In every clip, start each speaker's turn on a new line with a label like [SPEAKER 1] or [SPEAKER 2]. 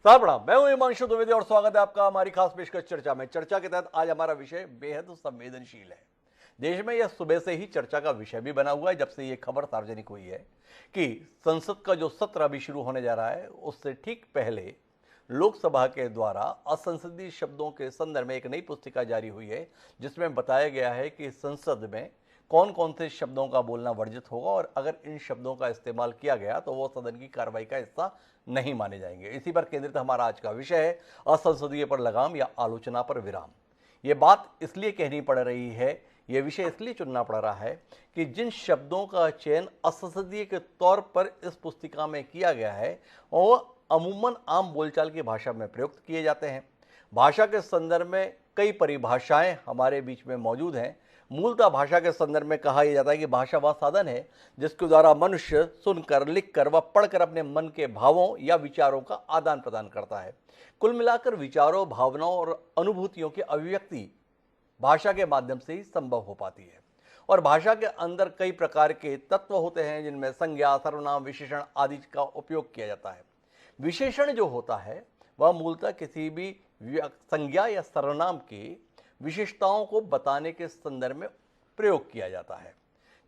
[SPEAKER 1] साहब प्रणाम, मैं हूं हिमांशु द्विवेदी और स्वागत है आपका हमारी खास पेशकश चर्चा में। चर्चा के तहत आज हमारा विषय बेहद संवेदनशील है। देश में यह सुबह से ही चर्चा का विषय भी बना हुआ है, जब से यह खबर सार्वजनिक हुई है कि संसद का जो सत्र अभी शुरू होने जा रहा है, उससे ठीक पहले लोकसभा के द्वारा असंसदीय शब्दों के संदर्भ में एक नई पुस्तिका जारी हुई है, जिसमें बताया गया है कि संसद में कौन कौन से शब्दों का बोलना वर्जित होगा और अगर इन शब्दों का इस्तेमाल किया गया तो वो सदन की कार्रवाई का हिस्सा नहीं माने जाएंगे। इसी पर केंद्रित हमारा आज का विषय है असंसदीय पर लगाम या आलोचना पर विराम। ये बात इसलिए कहनी पड़ रही है, ये विषय इसलिए चुनना पड़ रहा है कि जिन शब्दों का चयन असंसदीय के तौर पर इस पुस्तिका में किया गया है वो अमूमन आम बोलचाल की भाषा में प्रयुक्त किए जाते हैं। भाषा के संदर्भ में कई परिभाषाएं हमारे बीच में मौजूद हैं। मूलतः भाषा के संदर्भ में कहा यह जाता है कि भाषा वह साधन है जिसके द्वारा मनुष्य सुनकर, लिखकर व पढ़कर अपने मन के भावों या विचारों का आदान प्रदान करता है। कुल मिलाकर विचारों, भावनाओं और अनुभूतियों की अभिव्यक्ति भाषा के माध्यम से ही संभव हो पाती है। और भाषा के अंदर कई प्रकार के तत्व होते हैं, जिनमें संज्ञा, सर्वनाम, विशेषण आदि का उपयोग किया जाता है। विशेषण जो होता है वह मूलतः किसी भी संज्ञा या सर्वनाम की विशेषताओं को बताने के संदर्भ में प्रयोग किया जाता है,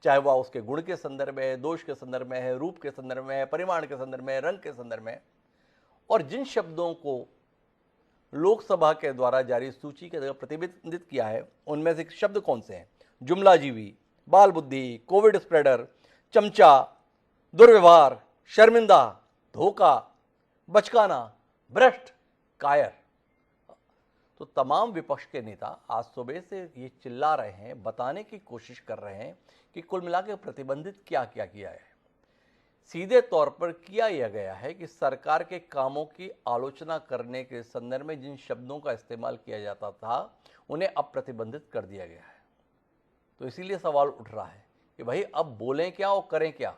[SPEAKER 1] चाहे वह उसके गुण के संदर्भ में है, दोष के संदर्भ में है, रूप के संदर्भ में है, परिमाण के संदर्भ में है, रंग के संदर्भ में। और जिन शब्दों को लोकसभा के द्वारा जारी सूची के द्वारा प्रतिबंधित किया है, उनमें से शब्द कौन से हैं? जुमलाजीवी, बाल बुद्धि, कोविड स्प्रेडर, चमचा, दुर्व्यवहार, शर्मिंदा, धोखा, बचकाना, भ्रष्ट, कायर। तो तमाम विपक्ष के नेता आज सुबह से ये चिल्ला रहे हैं, बताने की कोशिश कर रहे हैं कि कुल मिलाकर प्रतिबंधित क्या क्या किया है। सीधे तौर पर किया यह गया है कि सरकार के कामों की आलोचना करने के संदर्भ में जिन शब्दों का इस्तेमाल किया जाता था उन्हें अब प्रतिबंधित कर दिया गया है। तो इसीलिए सवाल उठ रहा है कि भाई अब बोलें क्या और करें क्या।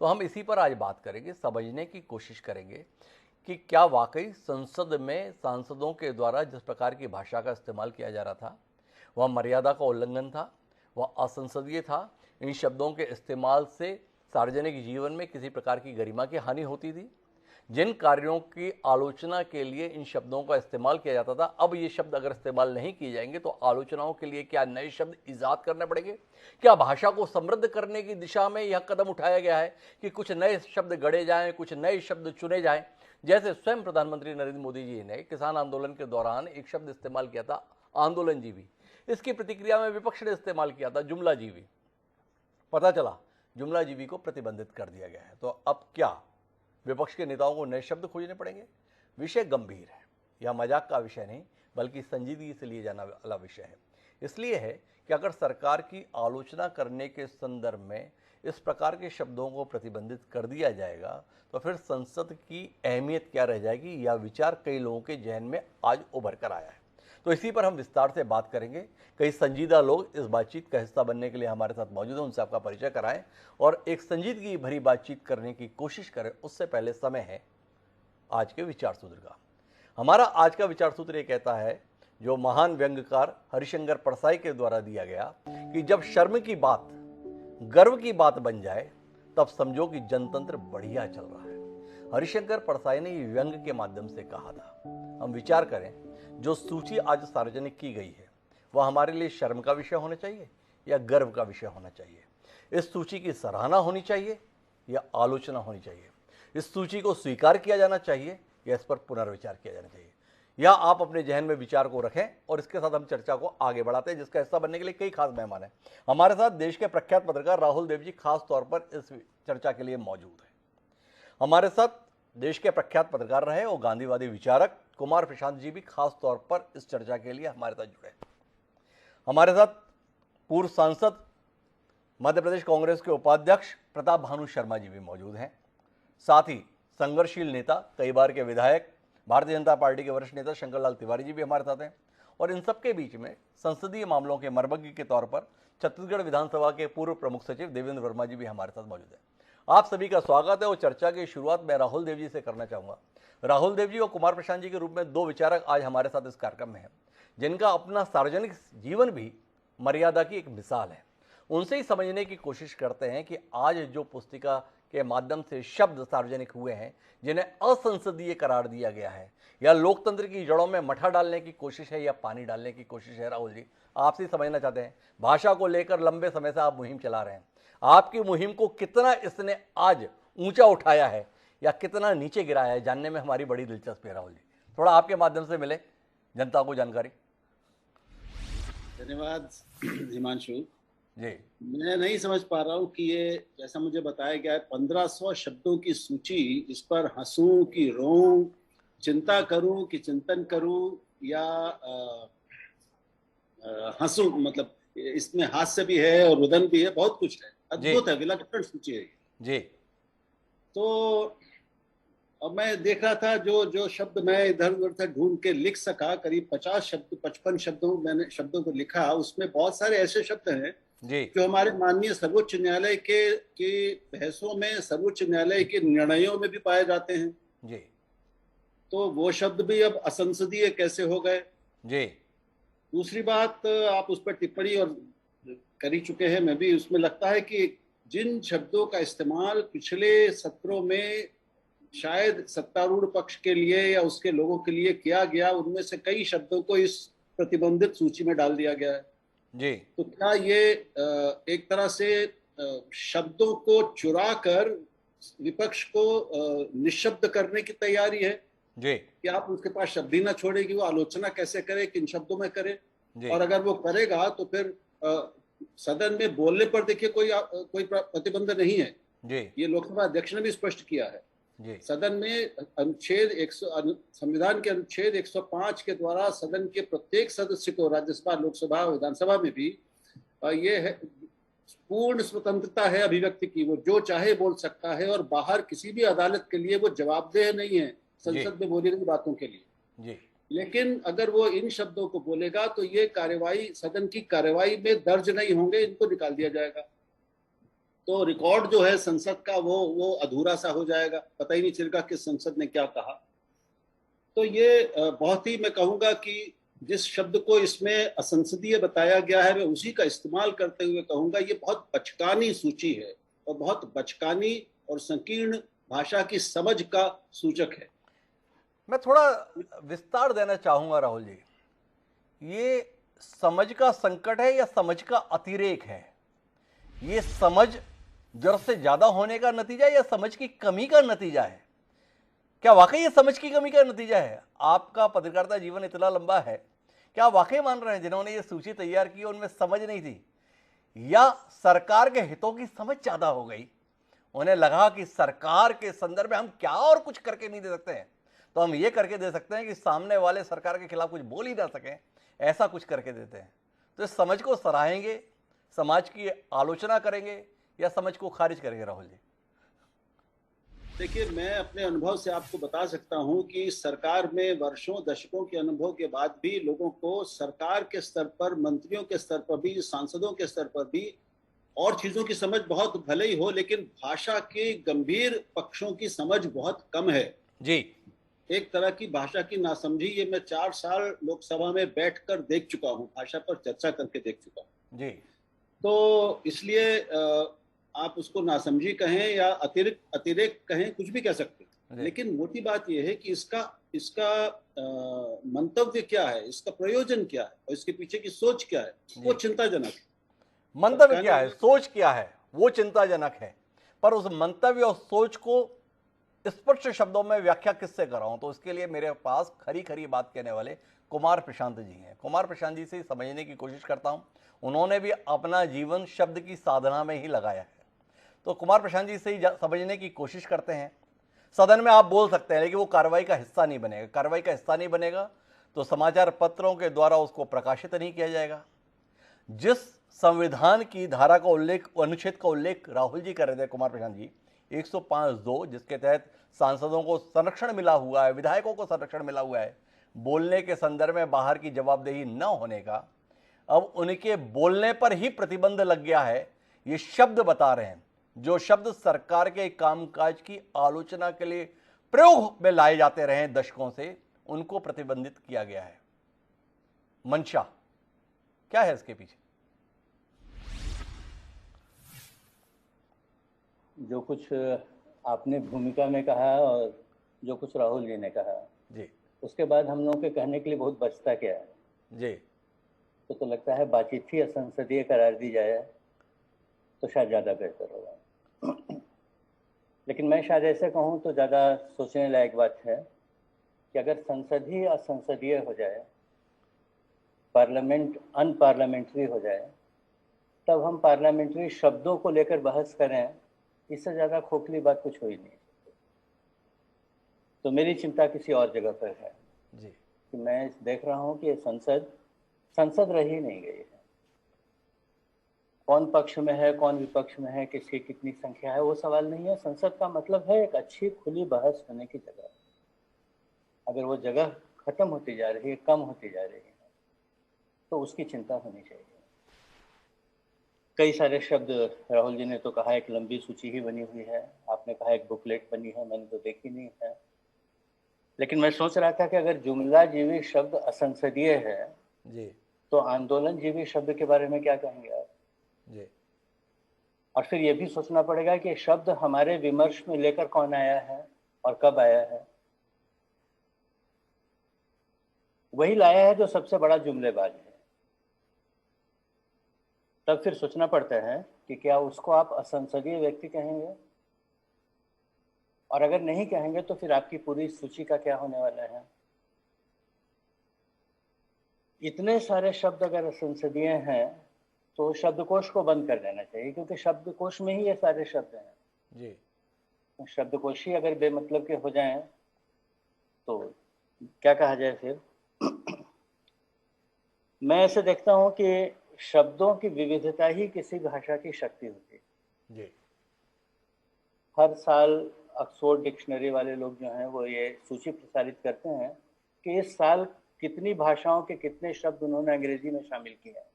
[SPEAKER 1] तो हम इसी पर आज बात करेंगे, समझने की कोशिश करेंगे कि क्या वाकई संसद में सांसदों के द्वारा जिस प्रकार की भाषा का इस्तेमाल किया जा रहा था वह मर्यादा का उल्लंघन था, वह असंसदीय था। इन शब्दों के इस्तेमाल से सार्वजनिक जीवन में किसी प्रकार की गरिमा की हानि होती थी। जिन कार्यों की आलोचना के लिए इन शब्दों का इस्तेमाल किया जाता था, अब ये शब्द अगर इस्तेमाल नहीं किए जाएंगे तो आलोचनाओं के लिए क्या नए शब्द ईजाद करने पड़ेंगे? क्या भाषा को समृद्ध करने की दिशा में यह कदम उठाया गया है कि कुछ नए शब्द गढ़े जाएं, कुछ नए शब्द चुने जाएं? जैसे स्वयं प्रधानमंत्री नरेंद्र मोदी जी ने किसान आंदोलन के दौरान एक शब्द इस्तेमाल किया था, आंदोलनजीवी। इसकी प्रतिक्रिया में विपक्ष ने इस्तेमाल किया था, जुमलाजीवी। पता चला जुमलाजीवी को प्रतिबंधित कर दिया गया है। तो अब क्या विपक्ष के नेताओं को नए शब्द खोजने पड़ेंगे? विषय गंभीर है, यह मजाक का विषय नहीं बल्कि संजीदगी से लिए जाने वाला विषय है। इसलिए है कि अगर सरकार की आलोचना करने के संदर्भ में इस प्रकार के शब्दों को प्रतिबंधित कर दिया जाएगा तो फिर संसद की अहमियत क्या रह जाएगी, यह विचार कई लोगों के जहन में आज उभर कर आया है। तो इसी पर हम विस्तार से बात करेंगे। कई संजीदा लोग इस बातचीत का हिस्सा बनने के लिए हमारे साथ मौजूद हैं, उनसे आपका परिचय कराएं और एक संजीदगी भरी बातचीत करने की कोशिश करें। उससे पहले समय है आज के विचार सूत्र का। हमारा आज का विचार सूत्र ये कहता है, जो महान व्यंग्यकार हरिशंकर परसाई के द्वारा दिया गया, कि जब शर्म की बात गर्व की बात बन जाए तब समझो कि जनतंत्र बढ़िया चल रहा है। हरिशंकर परसाई ने ये व्यंग्य के माध्यम से कहा था। हम विचार करें, जो सूची आज सार्वजनिक की गई है वह हमारे लिए शर्म का विषय होना चाहिए या गर्व का विषय होना चाहिए? इस सूची की सराहना होनी चाहिए या आलोचना होनी चाहिए? इस सूची को स्वीकार किया जाना चाहिए या इस पर पुनर्विचार किया जाना चाहिए? या आप अपने जहन में विचार को रखें और इसके साथ हम चर्चा को आगे बढ़ाते हैं, जिसका हिस्सा बनने के लिए कई खास मेहमान हैं। हमारे साथ देश के प्रख्यात पत्रकार राहुल देव जी खास तौर पर इस चर्चा के लिए मौजूद हैं। हमारे साथ देश के प्रख्यात पत्रकार रहे और गांधीवादी विचारक कुमार प्रशांत जी भी खास तौर पर इस चर्चा के लिए हमारे साथ जुड़े। हमारे साथ पूर्व सांसद, मध्य प्रदेश कांग्रेस के उपाध्यक्ष प्रताप भानु शर्मा जी भी मौजूद हैं। साथ ही संघर्षशील नेता, कई बार के विधायक, भारतीय जनता पार्टी के वरिष्ठ नेता शंकरलाल तिवारी जी भी हमारे साथ हैं। और इन सबके बीच में संसदीय मामलों के मर्मज्ञ के तौर पर छत्तीसगढ़ विधानसभा के पूर्व प्रमुख सचिव देवेंद्र वर्मा जी भी हमारे साथ मौजूद हैं। आप सभी का स्वागत है और चर्चा की शुरुआत मैं राहुल देव जी से करना चाहूँगा। राहुल देव जी और कुमार प्रशांत जी के रूप में दो विचारक आज हमारे साथ इस कार्यक्रम में हैं, जिनका अपना सार्वजनिक जीवन भी मर्यादा की एक मिसाल है। उनसे ही समझने की कोशिश करते हैं कि आज जो पुस्तिका के माध्यम से शब्द सार्वजनिक हुए हैं जिन्हें असंसदीय करार दिया गया है, या लोकतंत्र की जड़ों में मठा डालने की कोशिश है या पानी डालने की कोशिश है? राहुल जी, आपसे समझना चाहते हैं, भाषा को लेकर लंबे समय से आप मुहिम चला रहे हैं, आपकी मुहिम को कितना इसने आज ऊंचा उठाया है या कितना नीचे गिराया है, जानने में हमारी बड़ी दिलचस्पी है। राहुल जी, थोड़ा आपके माध्यम से मिले जनता को जानकारी।
[SPEAKER 2] धन्यवाद हिमांशु
[SPEAKER 1] जी,
[SPEAKER 2] मैं नहीं समझ पा रहा हूँ कि ये जैसा मुझे बताया गया है 1500 शब्दों की सूची, इस पर हंसूं कि रोऊं, चिंता करूं कि चिंतन करूं या हंसूं, मतलब इसमें हास्य भी है और रुदन भी है, बहुत कुछ है, अद्भुत है, विलक्षण सूची है
[SPEAKER 1] जी।
[SPEAKER 2] तो अब मैं देख रहा था जो जो शब्द मैं इधर उधर से ढूंढ के लिख सका, करीब 50 शब्द 55 शब्दों को लिखा। उसमें बहुत सारे ऐसे शब्द हैं
[SPEAKER 1] जी,
[SPEAKER 2] जो हमारे माननीय सर्वोच्च न्यायालय के बहसों में, सर्वोच्च न्यायालय के निर्णयों में भी पाए जाते हैं।
[SPEAKER 1] जी,
[SPEAKER 2] तो वो शब्द भी अब असंसदीय कैसे हो गए।
[SPEAKER 1] जी,
[SPEAKER 2] दूसरी बात, आप उस पर टिप्पणी और कर ही चुके हैं, मैं भी उसमें लगता है कि जिन शब्दों का इस्तेमाल पिछले सत्रों में शायद सत्तारूढ़ पक्ष के लिए या उसके लोगों के लिए किया गया, उनमें से कई शब्दों को इस प्रतिबंधित सूची में डाल दिया गया है।
[SPEAKER 1] जी,
[SPEAKER 2] तो क्या ये एक तरह से शब्दों को चुरा कर विपक्ष को निशब्द करने की तैयारी है
[SPEAKER 1] जी,
[SPEAKER 2] कि आप उसके पास शब्द ही ना छोड़े कि वो आलोचना कैसे करे, किन शब्दों में करे।
[SPEAKER 1] जी,
[SPEAKER 2] और अगर वो करेगा तो फिर सदन में बोलने पर देखिए कोई प्रतिबंध नहीं है।
[SPEAKER 1] जी,
[SPEAKER 2] ये लोकसभा अध्यक्ष ने भी स्पष्ट किया है।
[SPEAKER 1] जी,
[SPEAKER 2] सदन में संविधान के अनुच्छेद 105 के द्वारा सदन के प्रत्येक सदस्य को, राज्यसभा, लोकसभा, विधानसभा में भी ये है, पूर्ण स्वतंत्रता है अभिव्यक्ति की, वो जो चाहे बोल सकता है और बाहर किसी भी अदालत के लिए वो जवाबदेह नहीं है संसद में बोली गई बातों के लिए।
[SPEAKER 1] जी।
[SPEAKER 2] लेकिन अगर वो इन शब्दों को बोलेगा तो ये कार्यवाही, सदन की कार्यवाही में दर्ज नहीं होंगे, इनको निकाल दिया जाएगा। तो रिकॉर्ड जो है संसद का वो अधूरा सा हो जाएगा, पता ही नहीं चलेगा कि संसद ने क्या कहा। तो ये बहुत ही, मैं कहूंगा कि जिस शब्द को इसमें असंसदीय बताया गया है मैं उसी का इस्तेमाल करते हुए कहूंगा ये बहुत बचकानी सूची है और बहुत बचकानी और संकीर्ण भाषा की समझ का सूचक है।
[SPEAKER 1] मैं थोड़ा विस्तार देना चाहूंगा राहुल जी, ये समझ का संकट है या समझ का अतिरेक है? ये समझ जरूरत से ज्यादा होने का नतीजा है या समझ की कमी का नतीजा है? क्या वाकई ये समझ की कमी का नतीजा है? आपका पत्रकारिता जीवन इतना लंबा है, क्या आप वाकई मान रहे हैं जिन्होंने ये सूची तैयार की उनमें समझ नहीं थी, या सरकार के हितों की समझ ज्यादा हो गई? उन्हें लगा कि सरकार के संदर्भ में हम क्या और कुछ करके नहीं दे सकते हैं, तो हम ये करके दे सकते हैं कि सामने वाले सरकार के खिलाफ कुछ बोल ही ना सकें, ऐसा कुछ करके देते हैं। तो इस समझ को सराहेंगे, समाज की आलोचना करेंगे, या समझ को खारिज करेंगे? राहुल जी,
[SPEAKER 2] देखिए, मैं अपने अनुभव से आपको बता सकता हूं कि सरकार में वर्षों दशकों के अनुभव के बाद भी लोगों को सरकार के स्तर पर, मंत्रियों के स्तर पर भी, सांसदों के स्तर पर भी और चीजों की समझ बहुत भले ही हो, लेकिन भाषा के गंभीर पक्षों की समझ बहुत कम है।
[SPEAKER 1] जी,
[SPEAKER 2] एक तरह की भाषा की नासमझी, ये मैं 4 साल लोकसभा में बैठकर देख चुका हूँ, भाषा पर चर्चा करके देख चुका हूँ।
[SPEAKER 1] जी,
[SPEAKER 2] तो इसलिए आप उसको नासमझी कहें या अतिरेक कहें, कुछ भी कह सकते हैं, लेकिन मोटी बात यह है कि इसका इसका मंतव्य क्या है, इसका प्रयोजन क्या है और इसके पीछे की सोच क्या है, वो चिंताजनक है।
[SPEAKER 1] मंतव्य क्या है, सोच क्या है, वो चिंताजनक है। पर उस मंतव्य और सोच को स्पष्ट शब्दों में व्याख्या किससे कराऊं, तो इसके लिए मेरे पास खरी खरी बात कहने वाले कुमार प्रशांत जी हैं। कुमार प्रशांत जी से समझने की कोशिश करता हूं, उन्होंने भी अपना जीवन शब्द की साधना में ही लगाया है। तो कुमार प्रशांत जी से ही समझने की कोशिश करते हैं। सदन में आप बोल सकते हैं, लेकिन वो कार्रवाई का हिस्सा नहीं बनेगा। कार्रवाई का हिस्सा नहीं बनेगा तो समाचार पत्रों के द्वारा उसको प्रकाशित नहीं किया जाएगा। जिस संविधान की धारा का उल्लेख, अनुच्छेद का उल्लेख राहुल जी कर रहे थे, कुमार प्रशांत जी, 105(2), जिसके तहत सांसदों को संरक्षण मिला हुआ है, विधायकों को संरक्षण मिला हुआ है बोलने के संदर्भ में बाहर की जवाबदेही न होने का, अब उनके बोलने पर ही प्रतिबंध लग गया है। ये शब्द बता रहे हैं, जो शब्द सरकार के कामकाज की आलोचना के लिए प्रयोग में लाए जाते रहे दशकों से, उनको प्रतिबंधित किया गया है। मंशा क्या है इसके पीछे?
[SPEAKER 3] जो कुछ आपने भूमिका में कहा और जो कुछ राहुल जी ने कहा,
[SPEAKER 1] जी
[SPEAKER 3] उसके बाद हम लोगों के कहने के लिए बहुत बचता क्या है।
[SPEAKER 1] जी
[SPEAKER 3] तो लगता है बातचीत ही असंसदीय करार दी जाए तो शायद ज़्यादा बेहतर होगा। लेकिन मैं शायद ऐसे कहूँ तो ज़्यादा सोचने लायक बात है कि अगर संसद ही असंसदीय हो जाए, पार्लियामेंट अनपार्लियामेंट्री हो जाए, तब हम पार्लियामेंट्री शब्दों को लेकर बहस करें, इससे ज़्यादा खोखली बात कुछ हो ही नहीं। तो मेरी चिंता किसी और जगह पर है
[SPEAKER 1] जी
[SPEAKER 3] कि मैं देख रहा हूँ कि ये संसद रह ही नहीं गई है। कौन पक्ष में है, कौन विपक्ष में है, किसकी कितनी संख्या है, वो सवाल नहीं है। संसद का मतलब है एक अच्छी खुली बहस होने की जगह। अगर वो जगह खत्म होती जा रही है, कम होती जा रही है, तो उसकी चिंता होनी चाहिए। कई सारे शब्द, राहुल जी ने तो कहा एक लंबी सूची ही बनी हुई है, आपने कहा एक बुकलेट बनी है, मैंने तो देखी नहीं है। लेकिन मैं सोच रहा था कि अगर जुमला जीवी शब्द असंसदीय है,
[SPEAKER 1] जी
[SPEAKER 3] तो आंदोलन जीवी शब्द के बारे में क्या कहेंगे आप?
[SPEAKER 1] जी
[SPEAKER 3] और फिर ये भी सोचना पड़ेगा कि शब्द हमारे विमर्श में लेकर कौन आया है और कब आया है। वही लाया है जो सबसे बड़ा जुमलेबाज है। तब फिर सोचना पड़ता है कि क्या उसको आप असंसदीय व्यक्ति कहेंगे, और अगर नहीं कहेंगे तो फिर आपकी पूरी सूची का क्या होने वाला है। इतने सारे शब्द अगर असंसदीय हैं तो शब्दकोश को बंद कर देना चाहिए, क्योंकि शब्दकोश में ही ये सारे शब्द हैं।
[SPEAKER 1] जी
[SPEAKER 3] शब्दकोश ही अगर बेमतलब के हो जाएं तो क्या कहा जाए फिर। मैं ऐसे देखता हूं कि शब्दों की विविधता ही किसी भाषा की शक्ति होती है।
[SPEAKER 1] जी
[SPEAKER 3] हर साल ऑक्सफोर्ड डिक्शनरी वाले लोग जो हैं वो ये सूची प्रसारित करते हैं कि इस साल कितनी भाषाओं के कितने शब्द उन्होंने अंग्रेजी में शामिल किए हैं।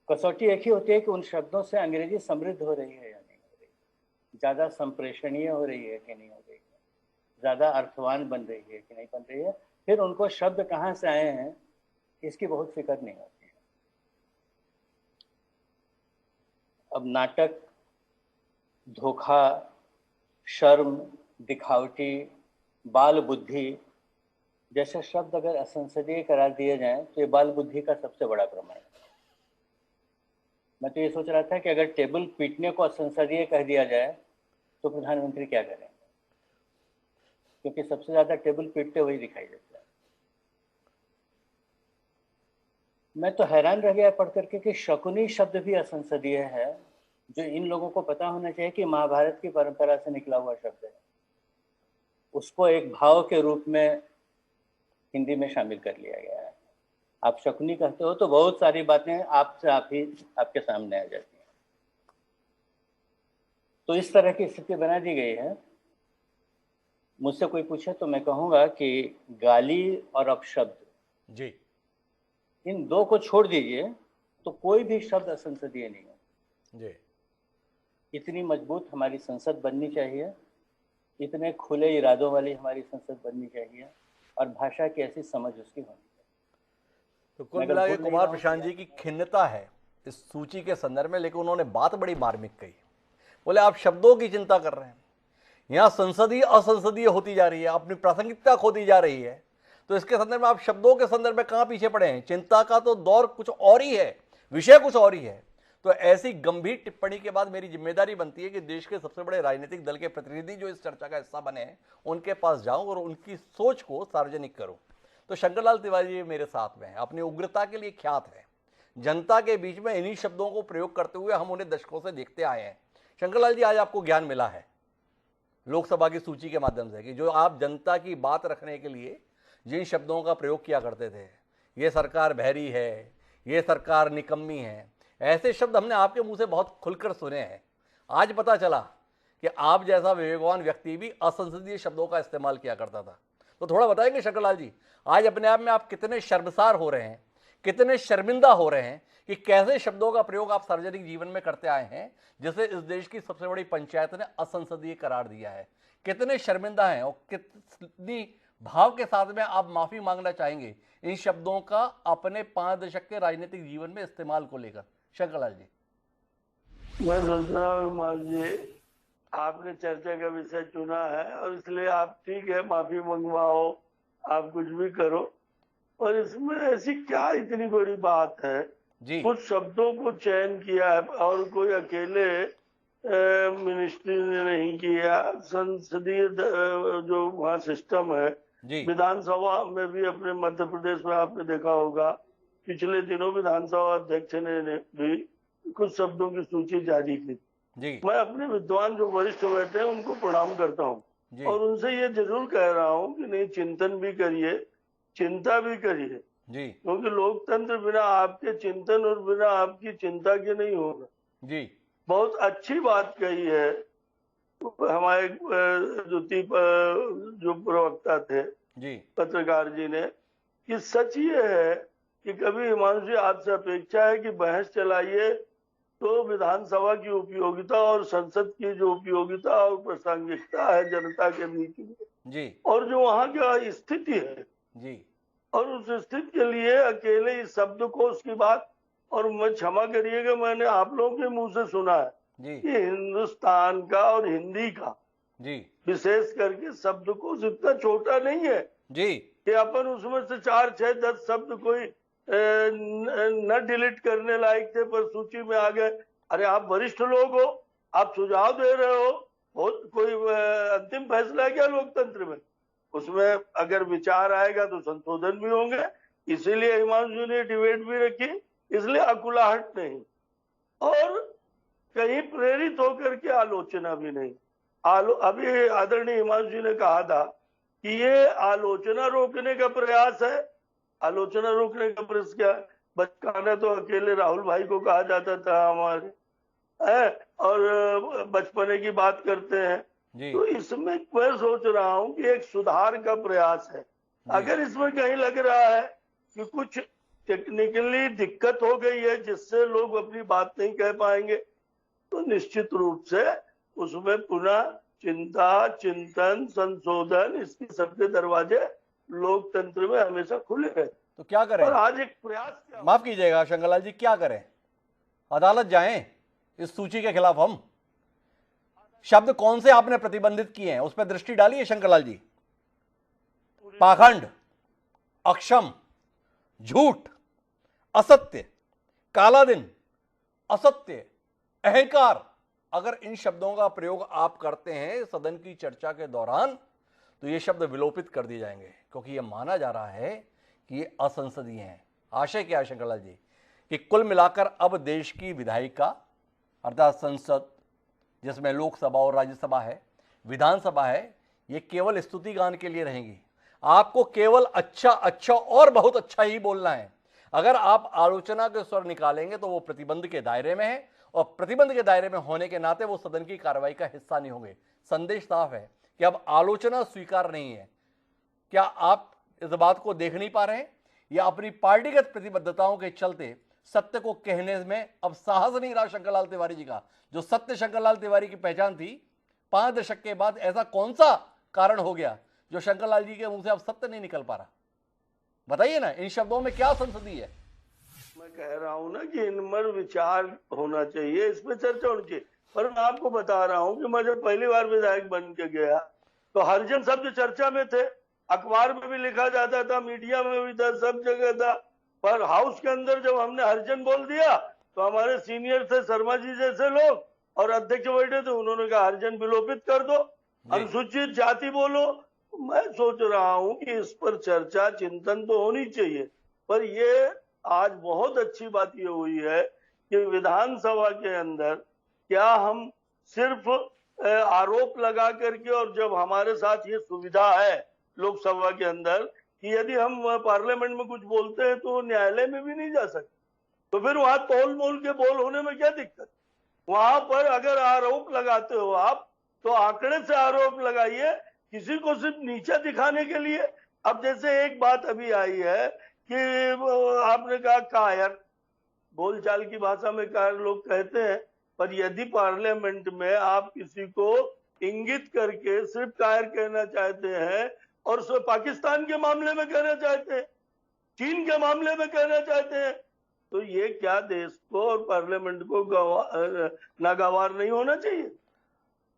[SPEAKER 3] कसौटी एक ही होती है कि उन शब्दों से अंग्रेजी समृद्ध हो रही है या नहीं हो रही, ज़्यादा संप्रेषणीय हो रही है कि नहीं हो रही है, ज़्यादा अर्थवान बन रही है कि नहीं बन रही है। फिर उनको शब्द कहाँ से आए हैं इसकी बहुत फिक्र नहीं होती है। अब नाटक, धोखा, शर्म, दिखावटी, बाल बुद्धि जैसे शब्द अगर असंसदीय करार दिए जाएं तो ये बाल बुद्धि का सबसे बड़ा प्रमाण है। मैं तो ये सोच रहा था कि अगर टेबल पीटने को असंसदीय कह दिया जाए तो प्रधानमंत्री क्या करें, क्योंकि सबसे ज्यादा टेबल पीटते हुए दिखाई देता है। मैं तो हैरान रह गया पढ़ करके कि शकुनी शब्द भी असंसदीय है, जो इन लोगों को पता होना चाहिए कि महाभारत की परंपरा से निकला हुआ शब्द है। उसको एक भाव के रूप में हिंदी में शामिल कर लिया गया है। आप शकुनी कहते हो तो बहुत सारी बातें आपसे आप ही आपके सामने आ जाती हैं। तो इस तरह की स्थिति बना दी गई है। मुझसे कोई पूछे तो मैं कहूँगा कि गाली और अपशब्द,
[SPEAKER 1] जी
[SPEAKER 3] इन दो को छोड़ दीजिए तो कोई भी शब्द असंसदीय नहीं है।
[SPEAKER 1] जी
[SPEAKER 3] इतनी मजबूत हमारी संसद बननी चाहिए, इतने खुले इरादों वाली हमारी संसद बननी चाहिए, और भाषा की ऐसी समझ उसकी होनी चाहिए।
[SPEAKER 1] तो कुल
[SPEAKER 3] मैं अगर
[SPEAKER 1] मिला के
[SPEAKER 3] भूल नहीं
[SPEAKER 1] कुमार
[SPEAKER 3] रहा हूं
[SPEAKER 1] प्रशांत
[SPEAKER 3] तो
[SPEAKER 1] जी की खिन्नता है इस सूची के संदर्भ में, लेकिन उन्होंने बात बड़ी मार्मिक कही। बोले आप शब्दों की चिंता कर रहे हैं, यहाँ संसदीय असंसदीय होती जा रही है, अपनी प्रासंगिकता खोती जा रही है, तो इसके संदर्भ में आप शब्दों के संदर्भ में कहाँ पीछे पड़े हैं। चिंता का तो दौर कुछ और ही है, विषय कुछ और ही है। तो ऐसी गंभीर टिप्पणी के बाद मेरी जिम्मेदारी बनती है कि देश के सबसे बड़े राजनीतिक दल के प्रतिनिधि जो इस चर्चा का हिस्सा बने हैं उनके पास जाऊं और उनकी सोच को सार्वजनिक करूं। तो शंकरलाल तिवारी जी मेरे साथ में हैं, अपनी उग्रता के लिए ख्यात है। जनता के बीच में इन्हीं शब्दों को प्रयोग करते हुए हम उन्हें दशकों से देखते आए हैं। शंकरलाल जी, आज आपको ज्ञान मिला है लोकसभा की सूची के माध्यम से कि जो आप जनता की बात रखने के लिए जिन शब्दों का प्रयोग किया करते थे, ये सरकार बहरी है, ये सरकार निकम्मी है, ऐसे शब्द हमने आपके मुंह से बहुत खुलकर सुने हैं। आज पता चला कि आप जैसा विवेकवान व्यक्ति भी असंसदीय शब्दों का इस्तेमाल किया करता था। तो थोड़ा बताएंगे शंकरलाल जी, आज अपने आप में आप कितने शर्मसार हो रहे हैं, कितने शर्मिंदा हो रहे हैं कि कैसे शब्दों का प्रयोग आप सार्वजनिक जीवन में करते आए हैं, जिसे इस देश की सबसे बड़ी पंचायत ने असंसदीय करार दिया है। कितने शर्मिंदा हैं और कितनी भाव के साथ में आप माफी मांगना चाहेंगे इन शब्दों का अपने 5 दशक के राजनीतिक जीवन में इस्तेमाल को लेकर। शंकरलाल जी।
[SPEAKER 4] मैं सोच रहा हूँ मान जी आपने चर्चा का विषय चुना है और इसलिए आप ठीक है, माफी मंगवाओ, आप कुछ भी करो, और इसमें ऐसी क्या इतनी बड़ी बात है।
[SPEAKER 1] जी
[SPEAKER 4] कुछ शब्दों को चयन किया है और कोई अकेले मिनिस्ट्री ने नहीं किया। संसदीय जो वहाँ सिस्टम है,
[SPEAKER 1] जी
[SPEAKER 4] विधानसभा में भी अपने मध्य प्रदेश में आपने देखा होगा, पिछले दिनों विधानसभा अध्यक्ष ने भी कुछ शब्दों की सूची जारी की।
[SPEAKER 1] जी
[SPEAKER 4] मैं अपने विद्वान जो वरिष्ठ बैठे हैं उनको प्रणाम करता हूँ
[SPEAKER 1] जी
[SPEAKER 4] और उनसे ये जरूर कह रहा हूँ कि नहीं, चिंतन भी करिए, चिंता भी करिए,
[SPEAKER 1] जी
[SPEAKER 4] क्योंकि लोकतंत्र बिना आपके चिंतन और बिना आपकी चिंता के नहीं होगा।
[SPEAKER 1] जी
[SPEAKER 4] बहुत अच्छी बात कही है हमारे जो प्रवक्ता थे,
[SPEAKER 1] जी
[SPEAKER 4] पत्रकार जी ने, कि सच ये है कि कभी हिमांशु जी आपसे अपेक्षा है कि बहस चलाइए तो विधानसभा की उपयोगिता और संसद की जो उपयोगिता और प्रासंगिकता है जनता के बीच में,
[SPEAKER 1] जी
[SPEAKER 4] और जो वहाँ की स्थिति है,
[SPEAKER 1] जी
[SPEAKER 4] और उस स्थिति के लिए अकेले इस शब्दकोश की बात, और मैं क्षमा करिएगा, मैंने आप लोगों के मुंह से सुना है
[SPEAKER 1] जी
[SPEAKER 4] कि हिंदुस्तान का और हिंदी का
[SPEAKER 1] जी
[SPEAKER 4] विशेष करके शब्दकोश इतना छोटा नहीं है
[SPEAKER 1] जी
[SPEAKER 4] कि अपन उसमें से 4, 6, 10 शब्द कोई न डिलीट करने लायक थे पर सूची में आ गए। अरे आप वरिष्ठ लोग हो, आप सुझाव दे रहे हो, बहुत कोई अंतिम फैसला है क्या लोकतंत्र में? उसमें अगर विचार आएगा तो संशोधन भी होंगे, इसीलिए हिमांशु ने डिबेट भी रखी, इसलिए अकुलाहट नहीं और कहीं प्रेरित होकर के आलोचना भी नहीं। अभी आदरणीय हिमांशु जी ने कहा था कि ये आलोचना रोकने का प्रयास है। आलोचना रोकने का प्रयास क्या? बचकाना तो अकेले राहुल भाई को कहा जाता था हमारे है, और बचपने की बात करते हैं।
[SPEAKER 1] जी
[SPEAKER 4] तो इसमें मैं सोच रहा हूं कि एक सुधार का प्रयास है। अगर इसमें कहीं लग रहा है कि कुछ टेक्निकली दिक्कत हो गई है जिससे लोग अपनी बात नहीं कह पाएंगे, तो निश्चित रूप से उसमें पुनः चिंता, चिंतन, संशोधन, इसके सबके दरवाजे लोकतंत्र में हमेशा खुले हैं।
[SPEAKER 1] तो क्या करें?
[SPEAKER 4] और आज एक प्रयास क्या
[SPEAKER 1] माफ कीजिएगा शंकरलाल जी, क्या करें? अदालत जाएं इस सूची के खिलाफ हम? शब्द कौन से आपने प्रतिबंधित किए हैं उस पर दृष्टि डालिए शंकरलाल जी। पाखंड, अक्षम, झूठ, असत्य, काला दिन, असत्य, अहंकार, अगर इन शब्दों का प्रयोग आप करते हैं सदन की चर्चा के दौरान तो ये शब्द विलोपित कर दिए जाएंगे, क्योंकि ये माना जा रहा है कि ये असंसदीय हैं। आशय क्या है शंकरलाल जी कि कुल मिलाकर अब देश की विधायिका अर्थात संसद, जिसमें लोकसभा और राज्यसभा है, विधानसभा है, ये केवल स्तुति गान के लिए रहेंगी। आपको केवल अच्छा अच्छा और बहुत अच्छा ही बोलना है। अगर आप आलोचना के स्वर निकालेंगे तो वो प्रतिबंध के दायरे में है, और प्रतिबंध के दायरे में होने के नाते वो सदन की कार्रवाई का हिस्सा नहीं होंगे। संदेश साफ है कि अब आलोचना स्वीकार नहीं है। क्या आप इस बात को देख नहीं पा रहे हैं, या अपनी पार्टीगत प्रतिबद्धताओं के चलते सत्य को कहने में अब साहस नहीं रहा शंकरलाल तिवारी जी का? जो सत्य शंकरलाल तिवारी की पहचान थी, 5 दशक के बाद ऐसा कौन सा कारण हो गया जो शंकरलाल जी के मुंह से अब सत्य नहीं निकल पा रहा? बताइए ना, इन शब्दों में क्या संसदीय है?
[SPEAKER 4] मैं कह रहा हूं ना कि इन पर विचार होना चाहिए, इस पे चर्चा होनी चाहिए। पर मैं आपको बता रहा हूं कि मैं जब पहली बार विधायक बन के गया तो हरिजन शब्द चर्चा में थे, अखबार में भी लिखा जाता था, मीडिया में भी था, सब जगह था। पर हाउस के अंदर जब हमने हरिजन बोल दिया तो हमारे सीनियर थे शर्मा जी जैसे लोग और अध्यक्ष बैठे थे, उन्होंने कहा हरिजन विलोपित कर दो, अनुसूचित जाति बोलो। मैं सोच रहा हूं कि इस पर चर्चा, चिंतन तो होनी चाहिए। पर ये आज बहुत अच्छी बात ये हुई है कि विधानसभा के अंदर क्या हम सिर्फ आरोप लगा करके, और जब हमारे साथ ये सुविधा है लोकसभा के अंदर कि यदि हम पार्लियामेंट में कुछ बोलते हैं तो न्यायालय में भी नहीं जा सकते, तो फिर वहां तोल मोल के बोल होने में क्या दिक्कत? वहां पर अगर आरोप लगाते हो आप तो आंकड़े से आरोप लगाइए, किसी को सिर्फ नीचा दिखाने के लिए। अब जैसे एक बात अभी आई है कि आपने कहा कायर, बोलचाल की भाषा में कायर लोग कहते हैं, पर यदि पार्लियामेंट में आप किसी को इंगित करके सिर्फ कायर कहना चाहते हैं और पाकिस्तान के मामले में कहना चाहते हैं, चीन के मामले में कहना चाहते हैं, तो ये क्या देश को और पार्लियामेंट को नागवार नहीं होना चाहिए?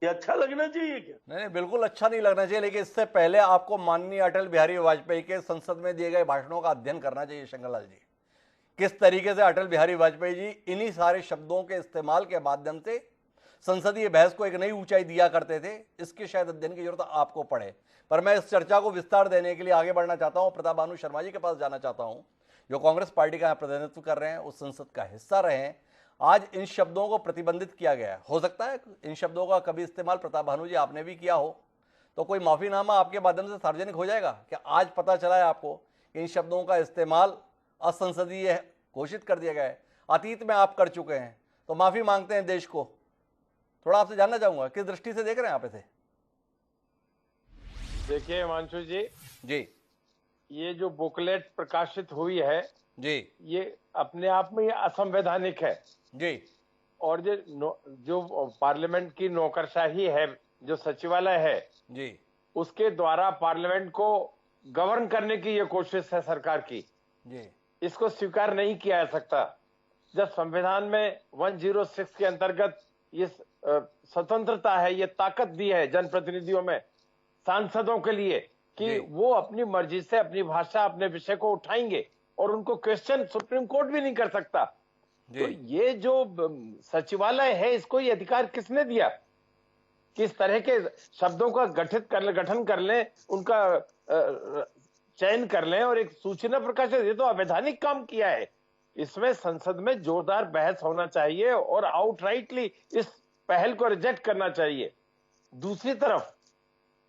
[SPEAKER 4] ये अच्छा लगना चाहिए क्या?
[SPEAKER 1] नहीं, बिल्कुल अच्छा नहीं लगना चाहिए, लेकिन इससे पहले आपको माननीय अटल बिहारी वाजपेयी के संसद में दिए गए भाषणों का अध्ययन करना चाहिए शंकरलाल जी। किस तरीके से अटल बिहारी वाजपेयी जी इन्हीं सारे शब्दों के इस्तेमाल के माध्यम से संसदीय बहस को एक नई ऊंचाई दिया करते थे, इसके शायद अध्ययन की जरूरत आपको पड़े। पर मैं इस चर्चा को विस्तार देने के लिए आगे बढ़ना चाहता हूं, प्रताप भानु शर्मा जी के पास जाना चाहता हूं, जो कांग्रेस पार्टी का प्रतिनिधित्व कर रहे हैं, उस संसद का हिस्सा रहे हैं। आज इन शब्दों को प्रतिबंधित किया गया है। हो सकता है इन शब्दों का कभी इस्तेमाल प्रताप भानु जी आपने भी किया हो, तो कोई माफीनामा आपके माध्यम से सार्वजनिक हो जाएगा क्या? आज पता चला है आपको कि इन शब्दों का इस्तेमाल असंसदीय घोषित कर दिया गया है, अतीत में आप कर चुके हैं, तो माफी मांगते हैं देश को। थोड़ा आपसे जानना चाहूंगा किस दृष्टि से देख रहे हैं आप इसे?
[SPEAKER 5] देखिए हिमांशु जी,
[SPEAKER 1] जी
[SPEAKER 5] ये जो बुकलेट प्रकाशित हुई है
[SPEAKER 1] जी
[SPEAKER 5] ये अपने आप में ये असंवैधानिक है।
[SPEAKER 1] जी
[SPEAKER 5] और जो पार्लियामेंट की नौकरशाही है, जो सचिवालय है
[SPEAKER 1] जी
[SPEAKER 5] उसके द्वारा पार्लियामेंट को गवर्न करने की ये कोशिश है सरकार की,
[SPEAKER 1] जी
[SPEAKER 5] इसको स्वीकार नहीं किया जा सकता। जब संविधान में 106 के अंतर्गत ये स्वतंत्रता है, ये ताकत दी है जनप्रतिनिधियों में, सांसदों के लिए कि वो अपनी मर्जी से अपनी भाषा, अपने विषय को उठाएंगे और उनको क्वेश्चन सुप्रीम कोर्ट भी नहीं कर सकता। तो ये जो सचिवालय है, इसको ये अधिकार किसने दिया? किस तरह के शब्दों का गठन कर लें, उनका चयन कर लें और एक सूचना प्रकाशित, ये तो अवैधानिक काम किया है। इसमें संसद में जोरदार बहस होना चाहिए और आउटराइटली इस पहल को रिजेक्ट करना चाहिए। दूसरी तरफ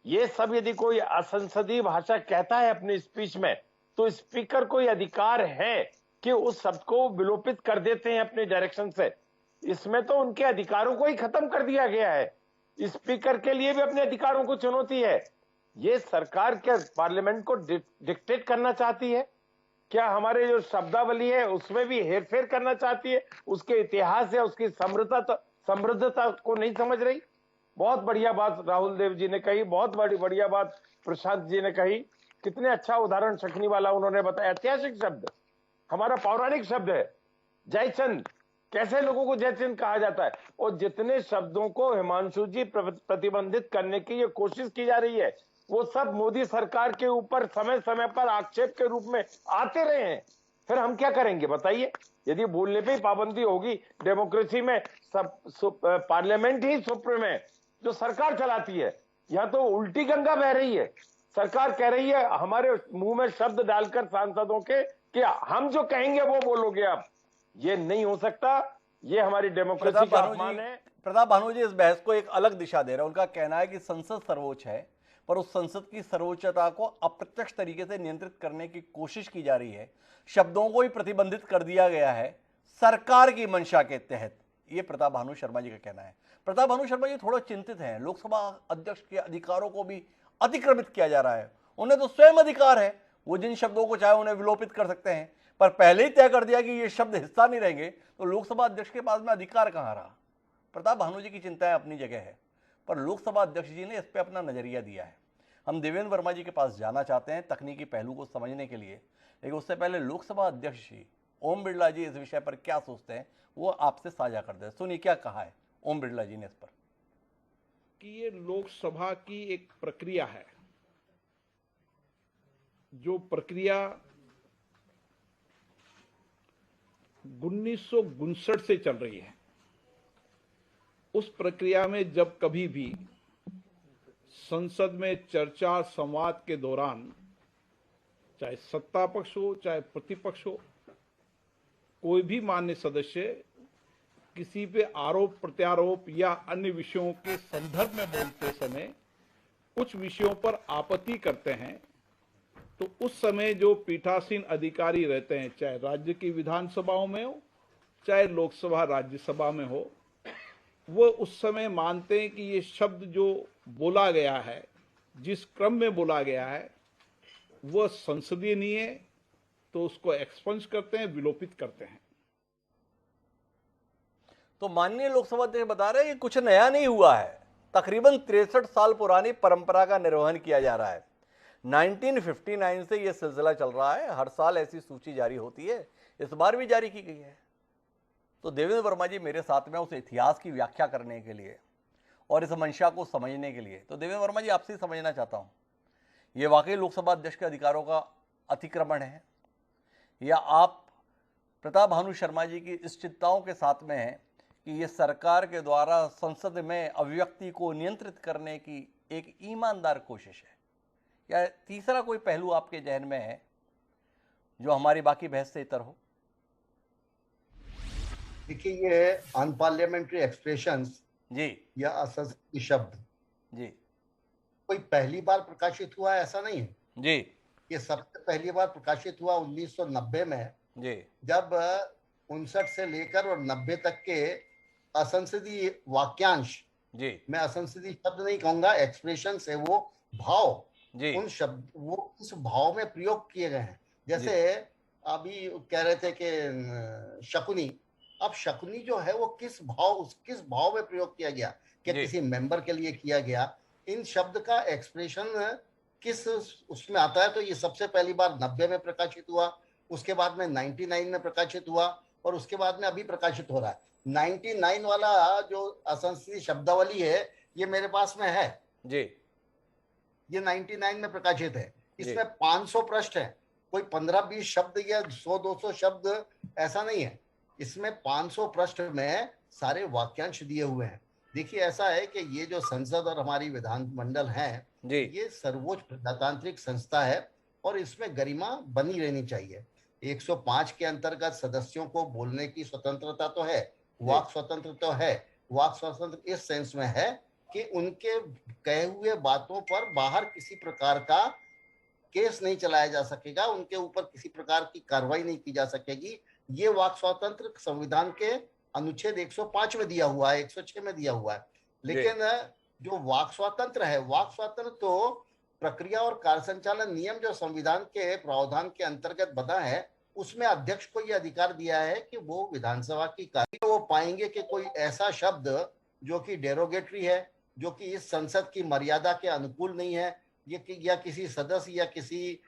[SPEAKER 5] ये सब यदि कोई असंसदीय भाषा कहता है अपनी स्पीच में, तो स्पीकर को यह अधिकार है कि उस शब्द को विलोपित कर देते हैं अपने डायरेक्शन से। इसमें तो उनके अधिकारों को ही खत्म कर दिया गया है। स्पीकर के लिए भी अपने अधिकारों को चुनौती है। ये सरकार क्या पार्लियामेंट को डिक्टेट करना चाहती है? क्या हमारे जो शब्दावली है उसमें भी हेरफेर करना चाहती है? उसके इतिहास या उसकी समृद्धता को नहीं समझ रही? बहुत बढ़िया बात राहुल देव जी ने कही, बहुत बढ़िया बात प्रशांत जी ने कही। कितने अच्छा उदाहरण शक्नी वाला उन्होंने बताया। ऐतिहासिक शब्द, हमारा पौराणिक शब्द है जयचंद। कैसे लोगों को जयचंद कहा जाता है? और जितने शब्दों को हिमांशु जी प्रतिबंधित करने की ये कोशिश की जा रही है, वो सब मोदी सरकार के ऊपर समय समय पर आक्षेप के रूप में आते रहे हैं। फिर हम क्या करेंगे बताइए? यदि बोलने पे ही पाबंदी होगी, डेमोक्रेसी में सब पार्लियामेंट ही सुप्रीम है जो सरकार चलाती है। यहाँ तो उल्टी गंगा बह रही है। सरकार कह रही है हमारे मुंह में शब्द डालकर सांसदों के कि हम जो कहेंगे वो बोलोगे आप। ये नहीं हो सकता। ये हमारी डेमोक्रेसी का अपमान है।
[SPEAKER 1] प्रताप भानु जी इस बहस को एक अलग दिशा दे रहे हैं। उनका कहना है कि संसद सर्वोच्च है, पर उस संसद की सर्वोच्चता को अप्रत्यक्ष तरीके से नियंत्रित करने की कोशिश की जा रही है। शब्दों को ही प्रतिबंधित कर दिया गया है सरकार की मंशा के तहत। ये प्रताप भानु शर्मा जी का कहना है। प्रताप भानु शर्मा जी थोड़ा चिंतित हैं। लोकसभा अध्यक्ष के अधिकारों को भी अतिक्रमित किया जा रहा है। उन्हें तो स्वयं अधिकार है, वो जिन शब्दों को चाहे उन्हें विलोपित कर सकते हैं, पर पहले ही तय कर दिया कि ये शब्द हिस्सा नहीं रहेंगे, तो लोकसभा अध्यक्ष के पास में अधिकार कहां रहा? प्रताप भानु जी की चिंताएं अपनी जगह है, पर लोकसभा अध्यक्ष जी ने इस पर अपना नजरिया दिया है। हम देवेंद्र वर्मा जी के पास जाना चाहते हैं तकनीकी पहलू को समझने के लिए, लेकिन उससे पहले लोकसभा अध्यक्ष जी ओम बिरला जी इस विषय पर क्या सोचते हैं वो आपसे साझा कर दें। सुनिए क्या कहा है ओम बिरला जी ने इस पर।
[SPEAKER 6] कि ये लोकसभा की एक प्रक्रिया है, जो प्रक्रिया 1959 से चल रही है। उस प्रक्रिया में जब कभी भी संसद में चर्चा संवाद के दौरान, चाहे सत्ता पक्ष हो चाहे प्रतिपक्ष हो, कोई भी मान्य सदस्य किसी पे आरोप प्रत्यारोप या अन्य विषयों के संदर्भ में बोलते समय कुछ विषयों पर आपत्ति करते हैं, तो उस समय जो पीठासीन अधिकारी रहते हैं, चाहे राज्य की विधानसभाओं में हो चाहे लोकसभा राज्यसभा में हो, वो उस समय मानते हैं कि ये शब्द जो बोला गया है, जिस क्रम में बोला गया है, वह संसदीय नहीं है, तो उसको एक्सपंज करते हैं, विलोपित करते हैं।
[SPEAKER 1] तो माननीय लोकसभा अध्यक्ष बता रहे हैं कि कुछ नया नहीं हुआ है। तकरीबन 63 साल पुरानी परंपरा का निर्वहन किया जा रहा है। 1959 से यह सिलसिला चल रहा है। हर साल ऐसी सूची जारी होती है, इस बार भी जारी की गई है। तो देवेंद्र वर्मा जी मेरे साथ में उस इतिहास की व्याख्या करने के लिए और इस मंशा को समझने के लिए। तो देवेंद्र वर्मा जी, आपसे ही समझना चाहता हूँ, ये वाकई लोकसभा अध्यक्ष के अधिकारों का अतिक्रमण है, या आप प्रताप भानु शर्मा जी की इस चिंताओं के साथ में हैं कि ये सरकार के द्वारा संसद में अभिव्यक्ति को नियंत्रित करने की एक ईमानदार कोशिश है, या तीसरा कोई पहलू आपके जहन में है जो हमारी बाकी बहस से इतर हो?
[SPEAKER 7] देखिए, ये अनपार्लियामेंट्री एक्सप्रेशंस
[SPEAKER 1] जी
[SPEAKER 7] या असंसदीय शब्द
[SPEAKER 1] जी
[SPEAKER 7] कोई पहली बार प्रकाशित हुआ है ऐसा नहीं है।
[SPEAKER 1] जी
[SPEAKER 7] ये सबसे पहली बार प्रकाशित हुआ 1990 में,
[SPEAKER 1] जी
[SPEAKER 7] जब 59 से लेकर और 90 तक के असंसदीय वाक्यांश,
[SPEAKER 1] जी
[SPEAKER 7] मैं असंसदीय शब्द नहीं कहूंगा, एक्सप्रेशन है वो, भाव,
[SPEAKER 1] जी
[SPEAKER 7] उन शब्द वो इस भाव में प्रयोग किए गए हैं। जैसे अभी कह रहे थे कि शकुनी, अब शकुनी जो है वो किस भाव में प्रयोग किया गया, क्या
[SPEAKER 1] जी।
[SPEAKER 7] किसी मेंबर के लिए किया गया, इन शब्द का एक्सप्रेशन किस उसमें आता है। तो ये सबसे पहली बार 90 में प्रकाशित हुआ, उसके बाद में 99 में प्रकाशित हुआ, और उसके बाद में अभी प्रकाशित हो रहा है। 99 वाला जो असंसदीय शब्दावली है ये मेरे पास में है
[SPEAKER 1] जी
[SPEAKER 7] ये 99 में प्रकाशित है।
[SPEAKER 1] जी।
[SPEAKER 7] इसमें 500 पृष्ठ है, कोई 15-20 शब्द या 100-200 शब्द ऐसा नहीं है। इसमें 500 पृष्ठ में सारे वाक्यांश दिए हुए हैं। देखिए, ऐसा है कि ये जो संसद और हमारी विधानमंडल है,
[SPEAKER 1] जी
[SPEAKER 7] ये सर्वोच्च प्रजातांत्रिक संस्था है और इसमें गरिमा बनी रहनी चाहिए। 105 के अंतर्गत सदस्यों को बोलने की स्वतंत्रता तो है, वाक स्वतंत्र तो है। वाक स्वतंत्र इस सेंस में है कि उनके कहे हुए बातों पर बाहर किसी प्रकार का केस नहीं चलाया जा सकेगा, उनके ऊपर किसी प्रकार की कार्रवाई नहीं की जा सकेगी। ये वाक स्वतंत्र संविधान के अनुच्छेद 105 में दिया हुआ है, 106 में दिया हुआ है। लेकिन जो वाक स्वातंत्र है, वाक स्वातंत्र तो प्रक्रिया और कार्य संचालन नियम जो संविधान के प्रावधान के अंतर्गत बना है, उसमें अध्यक्ष को यह अधिकार दिया है कि वो विधानसभा की कार्य, वो पाएंगे कि कोई ऐसा शब्द जो कि डेरोगेटरी है, जो कि इस संसद की मर्यादा के अनुकूल नहीं है, ये या किसी सदस्य या किसी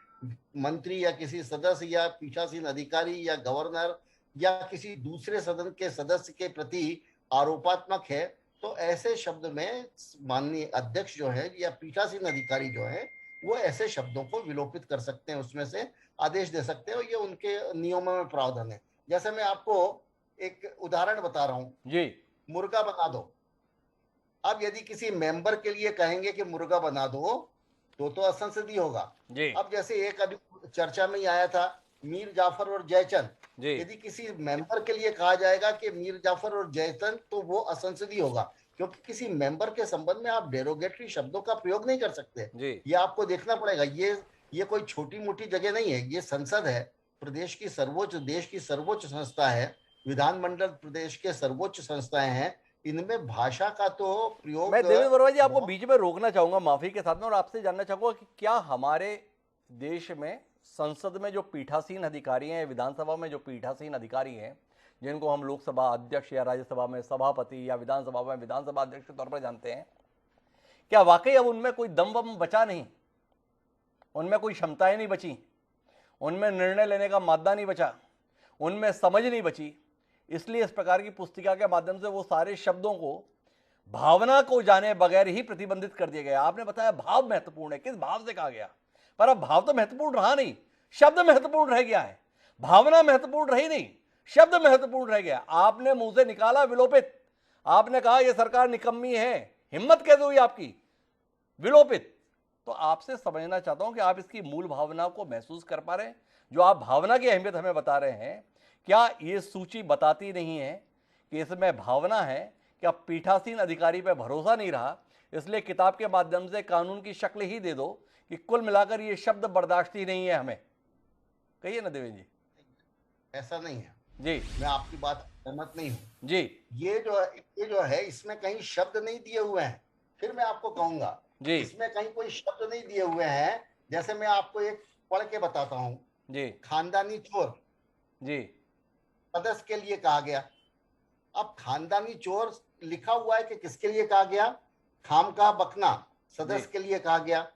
[SPEAKER 7] मंत्री या किसी सदस्य या पीठासीन अधिकारी या गवर्नर या किसी दूसरे सदन के सदस्य के प्रति आरोपात्मक है, तो ऐसे शब्द में माननीय अध्यक्ष जो है या पीठासीन अधिकारी जो है वो ऐसे शब्दों को विलोपित कर सकते हैं, उसमें से आदेश दे सकते हैं, और ये उनके नियमों में प्रावधान है। जैसे मैं आपको एक उदाहरण बता रहा हूँ
[SPEAKER 1] जी
[SPEAKER 7] मुर्गा बना दो। अब यदि किसी मेंबर के लिए कहेंगे कि मुर्गा बना दो तो असंसदीय होगा
[SPEAKER 1] जी
[SPEAKER 7] अब जैसे एक अभी चर्चा में ही आया था मीर जाफर और जयचंद,
[SPEAKER 1] जी
[SPEAKER 7] यदि किसी मेंबर के लिए कहा जाएगा कि मीर जाफर और जयचंद, तो वो असंसदीय होगा, क्योंकि किसी मेंबर के संबंध में आप डेरोगेटरी शब्दों का प्रयोग नहीं कर सकते।
[SPEAKER 1] जी
[SPEAKER 7] ये आपको देखना पड़ेगा। ये कोई छोटी मोटी जगह नहीं है, ये संसद है, प्रदेश की सर्वोच्च, देश की सर्वोच्च संस्था है, विधानमंडल प्रदेश के सर्वोच्च संस्थाएं हैं, इनमें भाषा का तो प्रयोग।
[SPEAKER 1] मैं देवेंद्र वर्मा जी आपको बीच में रोकना चाहूंगा माफी के साथ में, और आपसे जानना चाहूंगा कि क्या हमारे देश में संसद में जो पीठासीन अधिकारी हैं, विधानसभा में जो पीठासीन अधिकारी हैं, जिनको हम लोकसभा अध्यक्ष या राज्यसभा में सभापति या विधानसभा में विधानसभा अध्यक्ष के तौर पर जानते हैं, क्या वाकई अब उनमें कोई दम वम बचा नहीं, उनमें कोई क्षमताएं नहीं बची, उनमें निर्णय लेने का मादा नहीं बचा, उनमें समझ नहीं बची, इसलिए इस प्रकार की पुस्तिका के माध्यम से वो सारे शब्दों को, भावना को जाने बगैर ही प्रतिबंधित कर दिया गया। आपने बताया भाव महत्वपूर्ण है, किस भाव से कहा गया, पर अब भाव तो महत्वपूर्ण रहा नहीं, शब्द महत्वपूर्ण रह गया है। भावना महत्वपूर्ण रही नहीं, शब्द महत्वपूर्ण रह गया। आपने मुंह से निकाला विलोपित, आपने कहा यह सरकार निकम्मी है, हिम्मत कैसे हुई आपकी, विलोपित। तो आपसे समझना चाहता हूं कि आप इसकी मूल भावना को महसूस कर पा रहे हैं? जो आप भावना की अहमियत हमें बता रहे हैं, क्या ये सूची बताती नहीं है कि इसमें भावना है, क्या पीठासीन अधिकारी पर भरोसा नहीं रहा, इसलिए किताब के माध्यम से कानून की शक्ल ही दे दो कि कुल मिलाकर ये शब्द बर्दाश्त ही नहीं है हमें? कहिए ना देवेंद्र जी।
[SPEAKER 7] ऐसा नहीं है
[SPEAKER 1] जी,
[SPEAKER 7] मैं आपकी बात सहमत नहीं हूँ
[SPEAKER 1] जी
[SPEAKER 7] ये जो है इसमें कहीं शब्द नहीं दिए हुए हैं। फिर मैं आपको कहूंगा
[SPEAKER 1] जी
[SPEAKER 7] इसमें कहीं कोई शब्द नहीं दिए हुए हैं। जैसे मैं आपको एक पढ़ के बताता हूँ,
[SPEAKER 1] जी
[SPEAKER 7] खानदानी चोर
[SPEAKER 1] जी
[SPEAKER 7] सदस्य के लिए कहा गया। अब खानदानी चोर लिखा हुआ है कि किसके लिए कहा गया, खामखा बकना सदस्य के लिए कहा गया,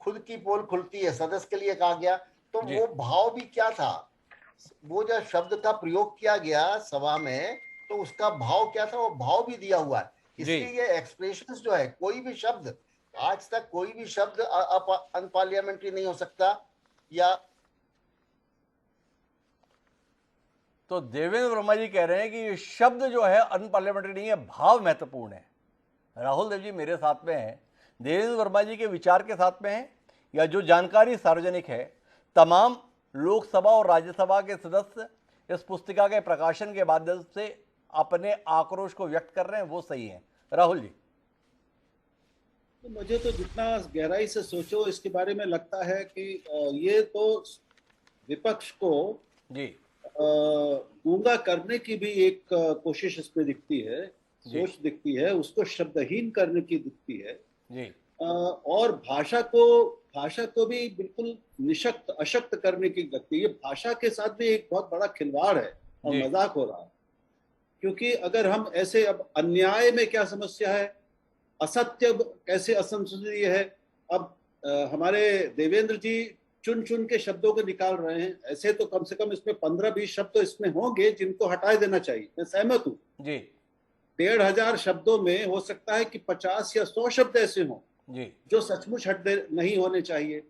[SPEAKER 7] खुद की पोल खुलती है सदस्य के लिए कहा गया। तो वो भाव भी क्या था, वो जो शब्द का प्रयोग किया गया सभा में, तो उसका भाव क्या था, वो भाव भी दिया हुआ है। इसलिए ये एक्सप्रेशंस जो है, कोई भी शब्द, आज तक कोई भी शब्द अनपार्लियामेंट्री नहीं हो सकता। या
[SPEAKER 1] तो देवेंद्र वर्मा जी कह रहे हैं कि ये शब्द जो है अनपार्लियामेंट्री नहीं है, भाव महत्वपूर्ण है। राहुल देव जी मेरे साथ में हैं, देवेंद्र वर्मा जी के विचार के साथ में हैं, या जो जानकारी सार्वजनिक है, तमाम लोकसभा और राज्यसभा के सदस्य इस पुस्तिका के प्रकाशन के माध्यम से अपने आक्रोश को व्यक्त कर रहे हैं, वो सही है? राहुल जी,
[SPEAKER 2] तो मुझे तो जितना गहराई से सोचो इसके बारे में लगता है कि ये तो विपक्ष को
[SPEAKER 1] जी
[SPEAKER 2] गूंगा करने की भी एक कोशिश इसमें दिखती है, सोच दिखती है, उसको शब्दहीन करने की दिखती है
[SPEAKER 1] जी
[SPEAKER 2] और भाषा को भी बिल्कुल निशक्त अशक्त करने की लगती है। ये भाषा के साथ भी एक बहुत बड़ा खिलवाड़ है और
[SPEAKER 1] जी।
[SPEAKER 2] मजाक हो रहा है, क्योंकि अगर हम ऐसे, अब अन्याय में क्या समस्या है, असत्य कैसे असंसदीय है, अब हमारे देवेंद्र जी चुन चुन के शब्दों को निकाल रहे हैं, ऐसे तो कम से कम इसमें 15-20 शब्द तो इसमें होंगे जिनको हटा देना चाहिए, मैं सहमत हूँ।
[SPEAKER 1] जी
[SPEAKER 2] 1500 शब्दों में हो सकता है कि 50 या 100 शब्द ऐसे हों
[SPEAKER 1] जी
[SPEAKER 2] जो सचमुच नहीं होने चाहिए,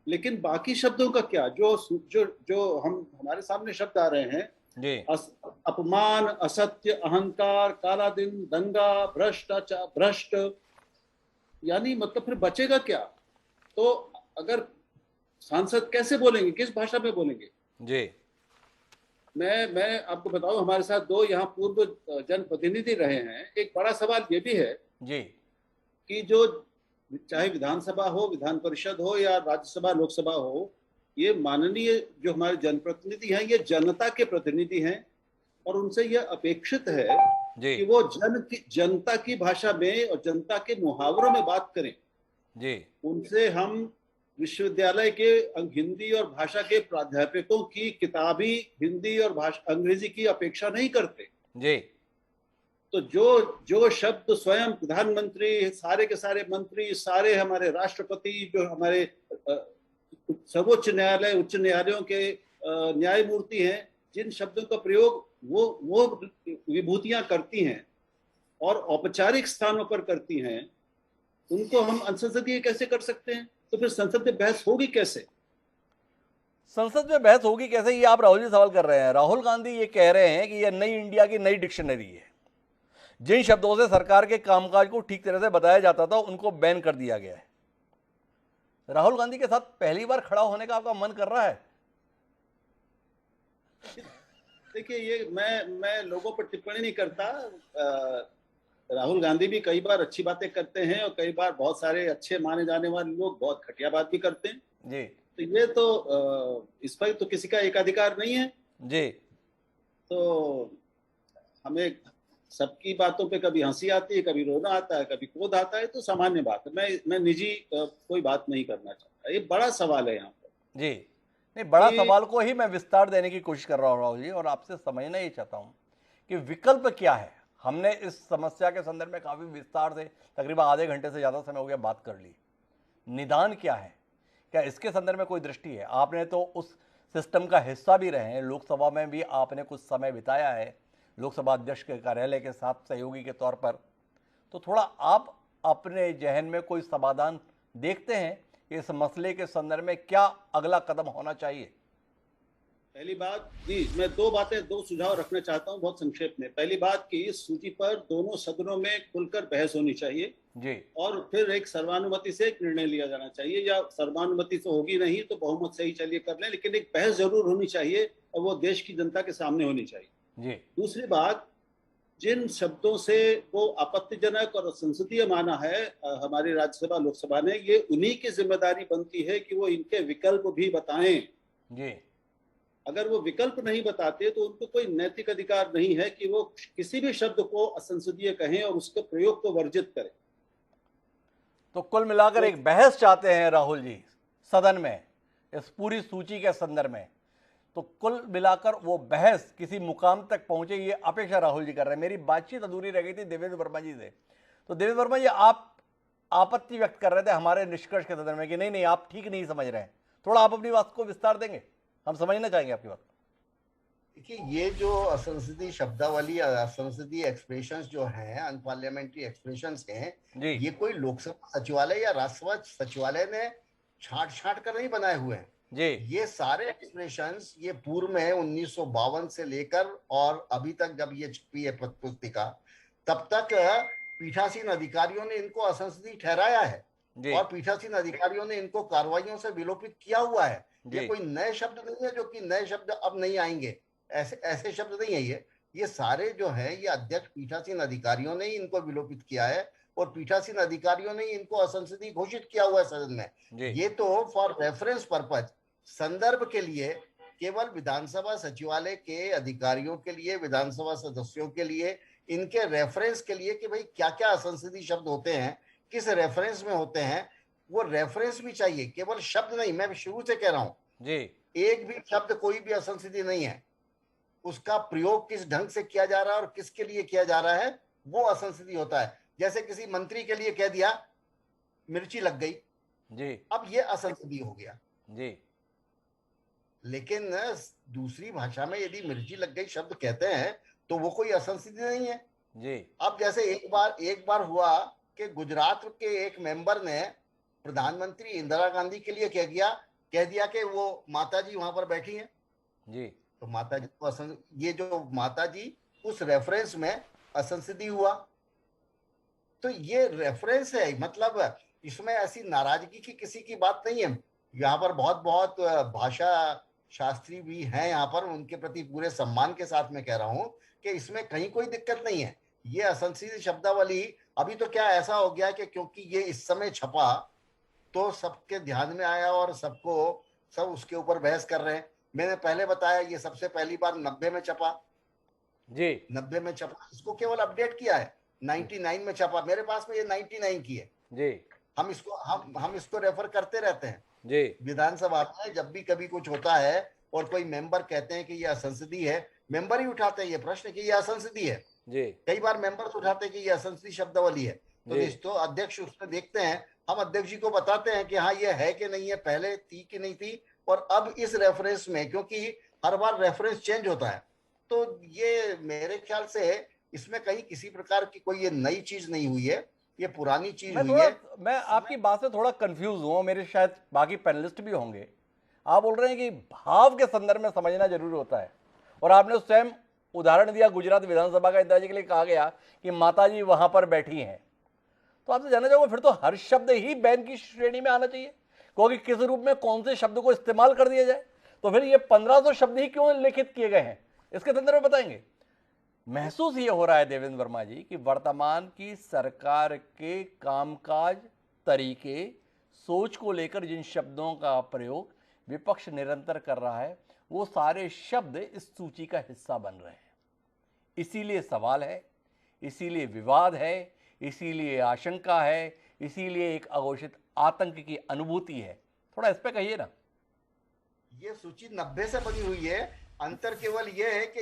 [SPEAKER 2] लेकिन बाकी शब्दों का क्या, जो जो जो हमारे सामने शब्द आ रहे हैं,
[SPEAKER 1] जी
[SPEAKER 2] अपमान, असत्य, अहंकार, काला दिन, दंगा, भ्रष्टाचार, भ्रष्ट, यानी मतलब फिर बचेगा क्या? तो अगर सांसद कैसे बोलेंगे, किस भाषा में बोलेंगे?
[SPEAKER 1] जी
[SPEAKER 2] मैं आपको बताऊं, हमारे साथ 2 यहाँ पूर्व जनप्रतिनिधि रहे हैं। एक बड़ा सवाल ये भी है
[SPEAKER 1] जी
[SPEAKER 2] कि जो चाहे विधानसभा हो, विधान परिषद हो या राज्यसभा लोकसभा हो, ये माननीय जो हमारे जनप्रतिनिधि हैं, ये जनता के प्रतिनिधि हैं और उनसे यह अपेक्षित है
[SPEAKER 1] जी
[SPEAKER 2] कि वो जनता की भाषा में और जनता के मुहावरों में बात करें।
[SPEAKER 1] जी
[SPEAKER 2] उनसे हम विश्वविद्यालय के हिंदी और भाषा के प्राध्यापकों की किताबी हिंदी और भाषा अंग्रेजी की अपेक्षा नहीं करते।
[SPEAKER 1] जी
[SPEAKER 2] तो जो शब्द स्वयं प्रधानमंत्री, सारे के सारे मंत्री, सारे हमारे राष्ट्रपति, जो हमारे सर्वोच्च न्यायालय, उच्च न्यायालयों के न्यायमूर्ति हैं, जिन शब्दों का प्रयोग वो विभूतियां करती हैं और औपचारिक स्थानों पर करती हैं, उनको हम असंसदीय कैसे कर सकते हैं? तो फिर संसद में बहस होगी कैसे?
[SPEAKER 1] संसद में बहस होगी कैसे, ये आप राहुल जी सवाल कर रहे हैं। राहुल गांधी ये कह रहे हैं कि यह नई इंडिया की नई डिक्शनरी है। जिन शब्दों से सरकार के कामकाज को ठीक तरह से बताया जाता था उनको बैन कर दिया गया है। राहुल गांधी के साथ पहली बार खड़ा होने का आपका मन कर रहा है?
[SPEAKER 2] देखिए, ये मैं लोगों पर टिप्पणी नहीं करता। राहुल गांधी भी कई बार अच्छी बातें करते हैं और कई बार बहुत सारे अच्छे माने जाने वाले लोग बहुत घटिया बात भी करते हैं
[SPEAKER 1] जी
[SPEAKER 2] तो ये तो इस पर तो किसी का एकाधिकार नहीं है।
[SPEAKER 1] जी
[SPEAKER 2] तो हमें सबकी बातों पे कभी हंसी आती है, कभी रोना आता है, कभी क्रोध आता है, तो सामान्य बात है। मैं निजी कोई बात नहीं करना चाहता। ये बड़ा सवाल है यहाँ पर।
[SPEAKER 1] जी नहीं, बड़ा सवाल को ही मैं विस्तार देने की कोशिश कर रहा हूँ राहुल जी, और आपसे समझना ही चाहता हूँ कि विकल्प क्या है। हमने इस समस्या के संदर्भ में काफ़ी विस्तार से, तकरीबन आधे घंटे से ज़्यादा समय हो गया, बात कर ली। निदान क्या है, क्या इसके संदर्भ में कोई दृष्टि है? आपने तो उस सिस्टम का हिस्सा भी रहे हैं, लोकसभा में भी आपने कुछ समय बिताया है लोकसभा अध्यक्ष के कार्यालय के साथ सहयोगी के तौर पर, तो थोड़ा आप अपने जहन में कोई समाधान देखते हैं कि इस मसले के संदर्भ में क्या अगला कदम होना चाहिए?
[SPEAKER 2] पहली बात जी, मैं 2 सुझाव रखना चाहता हूं बहुत संक्षेप में। पहली बात कि इस सूची पर दोनों सदनों में खुलकर बहस होनी चाहिए
[SPEAKER 1] जी
[SPEAKER 2] और फिर एक सर्वानुमति से एक निर्णय लिया जाना चाहिए, या सर्वानुमति से होगी नहीं तो बहुमत से ही चलिए कर लें, लेकिन एक बहस जरूर होनी चाहिए और वो देश की जनता के सामने होनी चाहिए।
[SPEAKER 1] जी
[SPEAKER 2] दूसरी बात, जिन शब्दों से वो आपत्तिजनक और संसदीय माना है हमारी राज्यसभा लोकसभा ने, ये उन्हीं की जिम्मेदारी बनती है कि वो इनके विकल्प भी बताएं।
[SPEAKER 1] जी
[SPEAKER 2] अगर वो विकल्प नहीं बताते तो उनको कोई नैतिक अधिकार नहीं है कि वो किसी भी शब्द को असंसदीय कहें और उसके प्रयोग को वर्जित करें।
[SPEAKER 1] तो कुल मिलाकर एक बहस चाहते हैं राहुल जी सदन में इस पूरी सूची के संदर्भ में, तो कुल मिलाकर वो बहस किसी मुकाम तक पहुंचे, ये अपेक्षा राहुल जी कर रहे हैं। मेरी बातचीत अधूरी रह गई थी देवेंद्र वर्मा जी से, तो देवेंद्र वर्मा जी आप आपत्ति व्यक्त कर रहे थे हमारे निष्कर्ष के संदर्भ में कि नहीं आप ठीक नहीं समझ रहे हैं। थोड़ा आप अपनी बात को विस्तार देंगे, हम समझना चाहेंगे आपकी बात।
[SPEAKER 7] देखिए, ये जो असंसदीय शब्दावली, असंसदीय एक्सप्रेशंस जो हैं, अनपार्लियामेंट्री एक्सप्रेशंस हैं,
[SPEAKER 1] जी
[SPEAKER 7] ये कोई लोकसभा सचिवालय या राज्यसभा सचिवालय ने छांट छांट कर नहीं बनाए हुए हैं।
[SPEAKER 1] जी
[SPEAKER 7] ये सारे एक्सप्रेशंस ये पूर्व में 1952 से लेकर और अभी तक जब ये छपी है पुस्तिका, तब तक पीठासीन अधिकारियों ने इनको असंसदीय ठहराया है
[SPEAKER 1] जी
[SPEAKER 7] और पीठासीन अधिकारियों ने इनको कार्रवाइयों से विलोपित किया हुआ है। ये
[SPEAKER 1] जी
[SPEAKER 7] कोई नए शब्द नहीं है जो कि नए शब्द अब नहीं आएंगे, ऐसे ऐसे शब्द नहीं है। ये सारे जो है ये अध्यक्ष पीठासीन अधिकारियों ने ही इनको विलोपित किया है और पीठासीन अधिकारियों ने ही इनको असंसदीय घोषित किया हुआ है सदन में।
[SPEAKER 1] जी
[SPEAKER 7] ये तो फॉर रेफरेंस पर्पज, संदर्भ के लिए, केवल विधानसभा सचिवालय के अधिकारियों के लिए, विधानसभा सदस्यों के लिए, इनके रेफरेंस के लिए कि भाई क्या क्या असंसदीय शब्द होते हैं, किस रेफरेंस में होते हैं, वो रेफरेंस भी चाहिए, केवल शब्द नहीं। मैं शुरू से कह रहा हूं,
[SPEAKER 1] जी
[SPEAKER 7] एक भी शब्द कोई भी असंसदीय नहीं है, उसका प्रयोग किस ढंग से किया जा रहा है और किसके लिए किया जा रहा है वो असंसदीय होता है। जैसे किसी मंत्री के लिए कह दिया मिर्ची लग गई,
[SPEAKER 1] जी
[SPEAKER 7] अब ये असंसदीय हो गया।
[SPEAKER 1] जी
[SPEAKER 7] लेकिन दूसरी भाषा में यदि मिर्ची लग गई शब्द कहते हैं तो वो कोई असंसदीय नहीं है।
[SPEAKER 1] जी
[SPEAKER 7] अब जैसे एक बार हुआ कि गुजरात के एक मेंबर ने प्रधानमंत्री इंदिरा गांधी के लिए कह दिया कि वो माता जी वहां पर बैठी हैं,
[SPEAKER 1] जी
[SPEAKER 7] तो माता जी को ये जो माता जी उस रेफरेंस में असंसदीय हुआ। तो ये रेफरेंस है, मतलब इसमें ऐसी नाराजगी की किसी की बात नहीं है। यहाँ पर बहुत बहुत भाषा शास्त्री भी हैं यहाँ पर, उनके प्रति पूरे सम्मान के साथ मैं कह रहा हूँ कि इसमें कहीं कोई दिक्कत नहीं है। ये असंसदीय शब्दावली अभी तो क्या ऐसा हो गया कि क्योंकि ये इस समय छपा तो सबके ध्यान में आया और सब उसके ऊपर बहस कर रहे हैं। मैंने पहले बताया ये सबसे पहली बार 90 में छपा,
[SPEAKER 1] जी
[SPEAKER 7] 90 में छपा, इसको केवल अपडेट किया है, 99 में छपा। मेरे पास में ये 99 की है।
[SPEAKER 1] जी
[SPEAKER 7] हम इसको रेफर करते रहते हैं
[SPEAKER 1] जी
[SPEAKER 7] विधानसभा में। जब भी कभी कुछ होता है और कोई मेंबर कहते हैं कि ये असंसदीय है, मेंबर ही उठाते हैं ये प्रश्न कि ये असंसदीय है।
[SPEAKER 1] जी
[SPEAKER 7] कई बार मेंबर्स उठाते हैं कि ये असंसदीय शब्दावली है, तो
[SPEAKER 1] जी
[SPEAKER 7] तो अध्यक्ष उसमें देखते हैं, हम अध्यक्ष जी को बताते हैं कि हाँ ये है कि नहीं है, पहले थी कि नहीं थी, और अब इस रेफरेंस में, क्योंकि हर बार रेफरेंस चेंज होता है, तो ये मेरे ख्याल से इसमें कहीं किसी प्रकार की कोई ये नई चीज नहीं हुई है, ये पुरानी चीज हुई है।
[SPEAKER 1] मैं आपकी बात से थोड़ा कंफ्यूज हूं, मेरे शायद बाकी पैनलिस्ट भी होंगे। आप बोल रहे हैं कि भाव के संदर्भ में समझना जरूरी होता है, और आपने स्वयं उदाहरण दिया गुजरात विधानसभा का, इंदिरा जी के लिए कहा गया कि माता जी वहां पर बैठी हैं। तो आपसे जानना चाहूंगा, फिर तो हर शब्द ही बैन की श्रेणी में आना चाहिए, क्योंकि किस रूप में कौन से शब्द को इस्तेमाल कर दिया जाए। तो फिर ये 1500 शब्द ही क्यों लिखित किए गए हैं, इसके संदर्भ में बताएंगे। महसूस ये हो रहा है देवेंद्र वर्मा जी कि वर्तमान की सरकार के कामकाज, तरीके, सोच को लेकर जिन शब्दों का प्रयोग विपक्ष निरंतर कर रहा है, वो सारे शब्द इस सूची का हिस्सा बन रहे हैं। इसीलिए सवाल है, इसीलिए विवाद है, इसीलिए आशंका है, इसीलिए एक अघोषित आतंक की अनुभूति है। थोड़ा इस पे कहिए ना।
[SPEAKER 7] ये सूची 90 से बनी हुई है, अंतर केवल ये है कि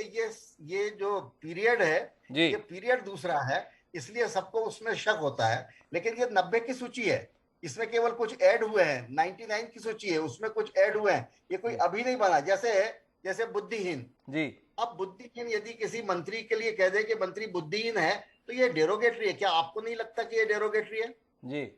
[SPEAKER 7] ये जो पीरियड है
[SPEAKER 1] जी
[SPEAKER 7] ये पीरियड दूसरा है, इसलिए सबको उसमें शक होता है। लेकिन ये 90 की सूची है, इसमें केवल कुछ ऐड हुए हैं। 99 की सूची है, उसमें कुछ ऐड हुए हैं, ये कोई अभी नहीं बना। जैसे बुद्धिहीन,
[SPEAKER 1] जी
[SPEAKER 7] अब बुद्धिहीन यदि किसी मंत्री के लिए कह दे कि मंत्री बुद्धिहीन है तो ये डेरोगेटरी है। क्या आपको नहीं लगता कि ये डेरोगेटरी है?
[SPEAKER 1] जी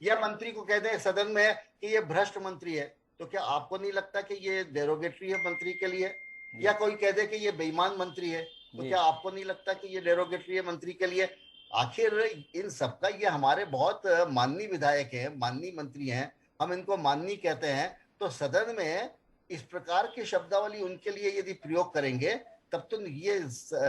[SPEAKER 7] या मंत्री को कह दे सदन में कि ये भ्रष्ट मंत्री है, तो क्या आपको नहीं लगता कि ये डेरोगेटरी है मंत्री के लिए? या कोई कह दे कि ये बेईमान मंत्री है, तो क्या आपको नहीं लगता कि ये डेरोगेटरी है मंत्री के लिए? आखिर इन सबका, ये हमारे बहुत माननीय विधायक हैं, माननीय मंत्री हैं, हम इनको माननीय कहते हैं, तो सदन में इस प्रकार की शब्दावली उनके लिए यदि प्रयोग करेंगे तब तो ये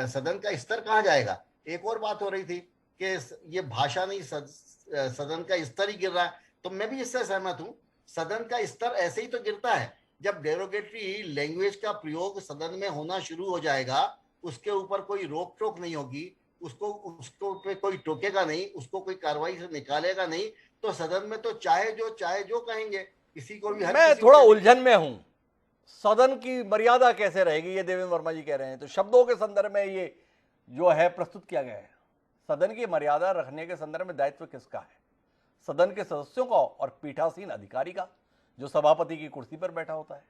[SPEAKER 7] सदन का स्तर कहाँ जाएगा? एक और बात हो रही थी कि ये भाषा नहीं, सदन का स्तर ही गिर रहा है, तो मैं भी इससे सहमत हूं। सदन का स्तर ऐसे ही तो गिरता है जब डेरोगेटरी लैंग्वेज का प्रयोग सदन में होना शुरू हो जाएगा, उसके ऊपर कोई रोक टोक नहीं होगी, उसको पे कोई टोकेगा नहीं, उसको कोई कार्रवाई से निकालेगा नहीं, तो सदन में तो चाहे जो कहेंगे, किसी को भी।
[SPEAKER 1] मैं थोड़ा उलझन में हूं, सदन की मर्यादा कैसे रहेगी, ये देवेंद्र वर्मा जी कह रहे हैं। तो शब्दों के संदर्भ में ये जो है प्रस्तुत किया गया है, सदन की मर्यादा रखने के संदर्भ में दायित्व किसका है? सदन के सदस्यों का और पीठासीन अधिकारी का, जो सभापति की कुर्सी पर बैठा होता है।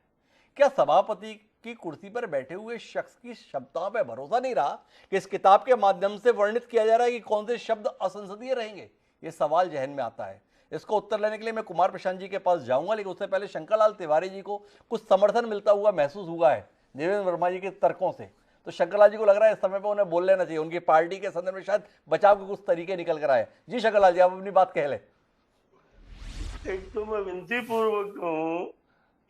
[SPEAKER 1] क्या सभापति की कुर्सी पर बैठे हुए शख्स की क्षमताओं पर भरोसा नहीं रहा कि इस किताब के माध्यम से वर्णित किया जा रहा है कि कौन से शब्द असंसदीय रहेंगे? ये सवाल जहन में आता है। इसको उत्तर लेने के लिए मैं कुमार प्रशांत जी के पास जाऊंगा, लेकिन उससे पहले शंकरलाल तिवारी जी को कुछ समर्थन मिलता हुआ महसूस हुआ है देवेंद्र वर्मा जी के तर्कों से। तो शंकरलाल जी को लग रहा है इस समय पर उन्हें बोल लेना चाहिए, उनकी पार्टी के संदर्भ में शायद बचाव के कुछ तरीके निकल कर आए। जी शंकरलाल जी, आप अपनी बात कह लें।
[SPEAKER 4] एक तो मैं विनती पूर्वक कहूं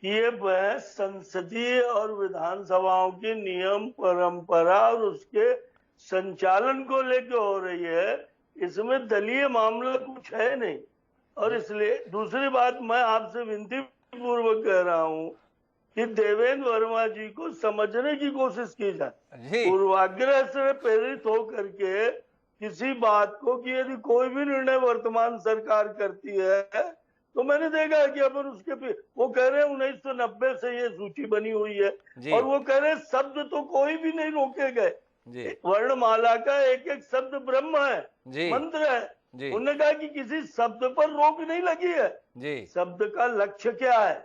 [SPEAKER 4] कि ये बहस संसदीय और विधानसभाओं की नियम परंपरा और उसके संचालन को लेकर हो रही है, इसमें दलीय मामला कुछ है नहीं। और इसलिए दूसरी बात, मैं आपसे विनती पूर्वक कह रहा हूं कि देवेंद्र वर्मा जी को समझने की कोशिश की जाए, पूर्वाग्रह से प्रेरित होकर के किसी बात को कि यदि कोई भी निर्णय वर्तमान सरकार करती है तो मैंने देखा है कि अपन उसके वो कह रहे हैं 1990 से ये सूची बनी हुई है और वो कह रहे हैं शब्द तो कोई भी नहीं रोके गए, वर्णमाला का एक एक शब्द ब्रह्म है, मंत्र है। उन्होंने कहा कि किसी शब्द पर रोक नहीं लगी है। शब्द का लक्ष्य क्या है?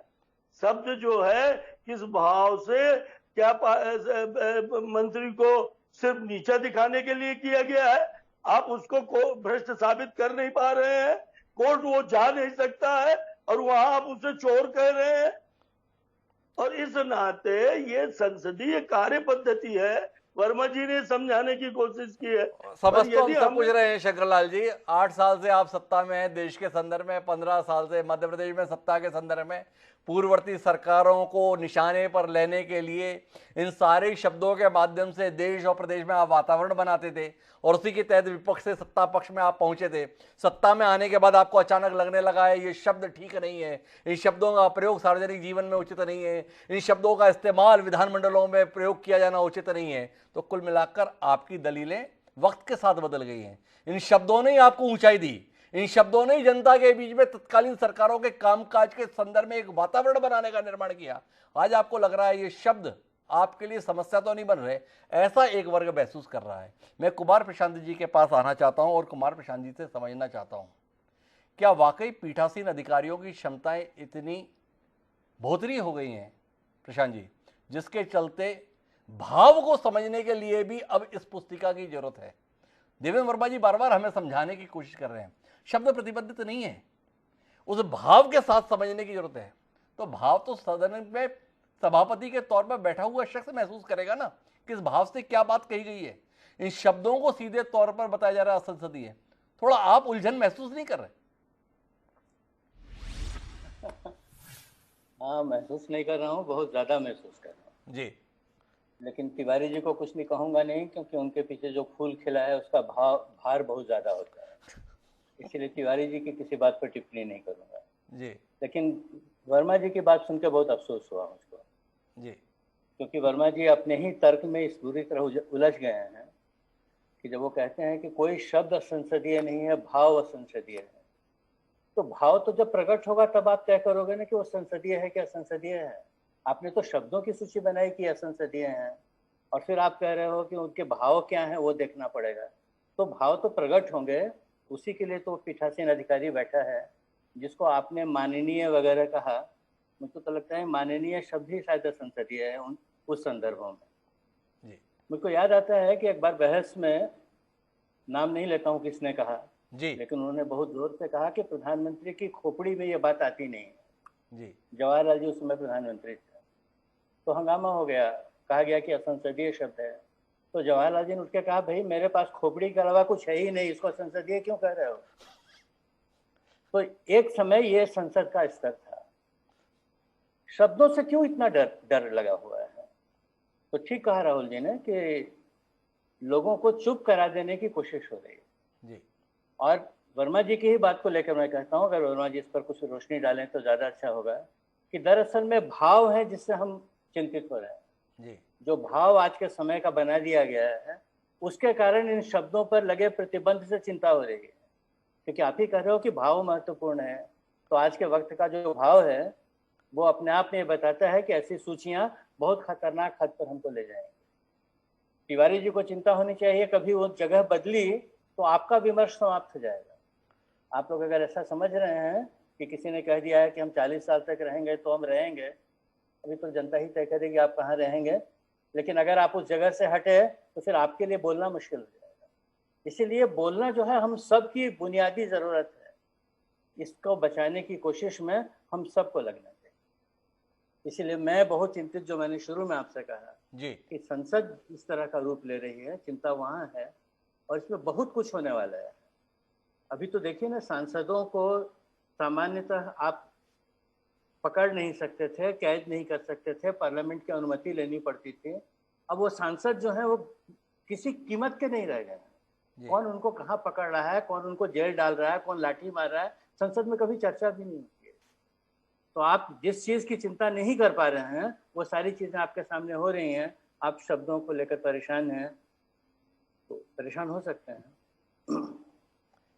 [SPEAKER 4] शब्द जो है किस भाव से, क्या मंत्री को सिर्फ नीचा दिखाने के लिए किया गया है? आप उसको भ्रष्ट साबित कर नहीं पा रहे हैं, कोर्ट वो जा नहीं सकता है और वहां आप उसे चोर कह रहे हैं। और इस नाते ये संसदीय कार्य पद्धति है, वर्मा जी ने समझाने की कोशिश की है।
[SPEAKER 1] समझ तो हम पूछ रहे हैं शंकरलाल जी, 8 साल से आप सत्ता में हैं देश के संदर्भ में, 15 साल से मध्य प्रदेश में सत्ता के संदर्भ में, पूर्ववर्ती सरकारों को निशाने पर लेने के लिए इन सारे शब्दों के माध्यम से देश और प्रदेश में आप वातावरण बनाते थे और उसी के तहत विपक्ष से सत्ता पक्ष में आप पहुंचे थे। सत्ता में आने के बाद आपको अचानक लगने लगा है ये शब्द ठीक नहीं है, इन शब्दों का प्रयोग सार्वजनिक जीवन में उचित नहीं है, इन शब्दों का इस्तेमाल विधानमंडलों में प्रयोग किया जाना उचित नहीं है। तो कुल मिलाकर आपकी दलीलें वक्त के साथ बदल गई हैं। इन शब्दों ने ही आपको ऊंचाई दी, इन शब्दों ने जनता के बीच में तत्कालीन सरकारों के कामकाज के संदर्भ में एक वातावरण बनाने का निर्माण किया। आज आपको लग रहा है ये शब्द आपके लिए समस्या तो नहीं बन रहे, ऐसा एक वर्ग महसूस कर रहा है। मैं कुमार प्रशांत जी के पास आना चाहता हूं और कुमार प्रशांत जी से समझना चाहता हूं, क्या वाकई पीठासीन अधिकारियों की क्षमताएं इतनी भोतरी हो गई हैं प्रशांत जी, जिसके चलते भाव को समझने के लिए भी अब इस पुस्तिका की जरूरत है? देवेंद्र वर्मा जी बार बार हमें समझाने की कोशिश कर रहे हैं, शब्द प्रतिबद्धित नहीं है, उस भाव के साथ समझने की जरूरत है। तो भाव तो सदन में सभापति के तौर पर बैठा हुआ शख्स महसूस करेगा ना, किस भाव से क्या बात कही गई है। इन शब्दों को सीधे तौर पर बताया जा रहा है असंसदीय, थोड़ा आप उलझन महसूस नहीं कर रहे?
[SPEAKER 3] हाँ, महसूस नहीं कर रहा हूँ, बहुत ज्यादा महसूस कर रहा हूँ
[SPEAKER 1] जी।
[SPEAKER 3] लेकिन तिवारी जी को कुछ नहीं कहूंगा नहीं, क्योंकि उनके पीछे जो फूल खिला है उसका भार बहुत ज्यादा होता है, इसलिए तिवारी जी की किसी बात पर टिप्पणी नहीं करूंगा
[SPEAKER 1] जी।
[SPEAKER 3] लेकिन वर्मा जी की बात सुन के बहुत अफसोस हुआ मुझको
[SPEAKER 1] जी,
[SPEAKER 3] क्योंकि वर्मा जी अपने ही तर्क में इस बुरी तरह उलझ गए हैं कि जब वो कहते हैं कि कोई शब्द असंसदीय नहीं है, भाव असंसदीय है, तो भाव तो जब प्रकट होगा तब आप तय करोगे ना कि वो संसदीय है कि असंसदीय है। आपने तो शब्दों की सूची बनाई कि असंसदीय हैं और फिर आप कह रहे हो कि उनके भाव क्या हैं वो देखना पड़ेगा। तो भाव तो प्रकट होंगे, उसी के लिए तो पीठासीन अधिकारी बैठा है जिसको आपने माननीय वगैरह कहा। मुझको तो लगता है माननीय शब्द ही शायद असंसदीय है उस संदर्भों में। मुझको याद आता है कि एक बार बहस में, नाम नहीं लेता हूँ किसने कहा
[SPEAKER 1] जी,
[SPEAKER 3] लेकिन उन्होंने बहुत जोर से कहा कि प्रधानमंत्री की खोपड़ी में ये बात आती नहीं है
[SPEAKER 1] जी।
[SPEAKER 3] जवाहरलाल जी उस समय प्रधानमंत्री थे, तो हंगामा हो गया, कहा गया कि असंसदीय शब्द है। तो जवाहरलाल जी ने उठ के कहा, भाई मेरे पास खोपड़ी के अलावा कुछ है ही नहीं, इसको संसदीय क्यों कह रहे हो? तो एक समय ये संसद का स्तर था, शब्दों से क्यों इतना डर लगा हुआ है? तो ठीक कहा राहुल जी ने कि लोगों को चुप करा देने की कोशिश हो रही है
[SPEAKER 1] जी।
[SPEAKER 3] और वर्मा जी की ही बात को लेकर मैं कहता हूं, अगर वर्मा जी इस पर कुछ रोशनी डालें तो ज्यादा अच्छा होगा कि दरअसल में भाव है जिससे हम चिंतित हो रहे हैं
[SPEAKER 1] जी।
[SPEAKER 3] जो भाव आज के समय का बना दिया गया है उसके कारण इन शब्दों पर लगे प्रतिबंध से चिंता हो रही है, क्योंकि आप ही कह रहे हो कि भाव महत्वपूर्ण है। तो आज के वक्त का जो भाव है वो अपने आप में बताता है कि ऐसी सूचियां बहुत खतरनाक हद पर हमको ले जाएंगी। तिवारी जी को चिंता होनी चाहिए, कभी वो जगह बदली तो आपका विमर्श समाप्त हो जाएगा। आप लोग अगर ऐसा समझ रहे हैं कि किसी ने कह दिया है कि हम 40 साल तक रहेंगे तो हम रहेंगे, अभी तो जनता ही तय करेगी आप कहाँ रहेंगे, लेकिन अगर आप उस जगह से हटे तो फिर आपके लिए बोलना मुश्किल हो जाएगा। इसीलिए बोलना जो है हम सब की बुनियादी ज़रूरत है, इसको बचाने की कोशिश में हम सबको लगना चाहिए। इसीलिए मैं बहुत चिंतित, जो मैंने शुरू में आपसे कहा
[SPEAKER 1] जी
[SPEAKER 3] कि संसद इस तरह का रूप ले रही है, चिंता वहाँ है और इसमें बहुत कुछ होने वाला है। अभी तो देखिए ना, सांसदों को सामान्यतः आप पकड़ नहीं सकते थे, कैद नहीं कर सकते थे, पार्लियामेंट की अनुमति लेनी पड़ती थी। अब वो सांसद जो है वो किसी कीमत के नहीं रह गए।
[SPEAKER 1] जी
[SPEAKER 3] कौन उनको कहाँ पकड़ रहा है, कौन उनको जेल डाल रहा है, कौन लाठी मार रहा है, संसद में कभी चर्चा भी नहीं होती है। तो आप जिस चीज़ की चिंता नहीं कर पा रहे हैं वो सारी चीज़ें आपके सामने हो रही हैं। आप शब्दों को लेकर परेशान हैं तो परेशान हो सकते हैं।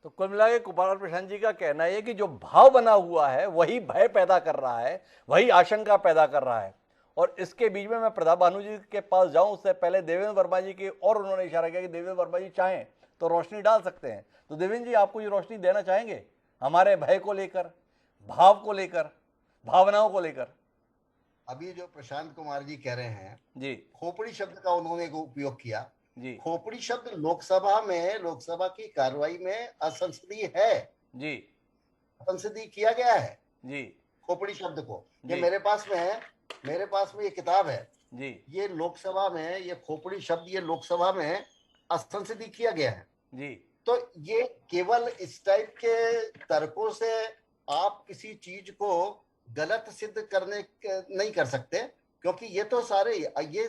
[SPEAKER 1] तो कुल मिला के कुमार प्रशांत जी का कहना है कि जो भाव बना हुआ है वही भय पैदा कर रहा है, वही आशंका पैदा कर रहा है। और इसके बीच में मैं प्रताप भानु जी के पास जाऊं उससे पहले देवेंद्र वर्मा जी की और उन्होंने इशारा किया कि देवेंद्र वर्मा जी चाहें तो रोशनी डाल सकते हैं। तो देवेंद्र जी, आपको ये रोशनी देना चाहेंगे हमारे भय को लेकर, भाव को लेकर, भावनाओं को लेकर?
[SPEAKER 7] अभी जो प्रशांत कुमार जी कह रहे हैं
[SPEAKER 1] जी
[SPEAKER 7] खोपड़ी शब्द का उन्होंने उपयोग किया।
[SPEAKER 1] जी
[SPEAKER 7] खोपड़ी शब्द लोकसभा में, लोकसभा की कार्रवाई में असंसदीय है,
[SPEAKER 1] जी
[SPEAKER 7] असंसदीय किया गया है
[SPEAKER 1] जी
[SPEAKER 7] खोपड़ी शब्द को। ये
[SPEAKER 1] जी।
[SPEAKER 7] मेरे पास में है, मेरे पास में ये किताब है
[SPEAKER 1] जी
[SPEAKER 7] ये लोकसभा में, ये खोपड़ी शब्द ये लोकसभा में असंसदीय किया गया है।
[SPEAKER 1] जी
[SPEAKER 7] तो ये केवल इस टाइप के तर्कों से आप किसी चीज को गलत सिद्ध करने नहीं कर सकते, क्योंकि ये तो सारे ये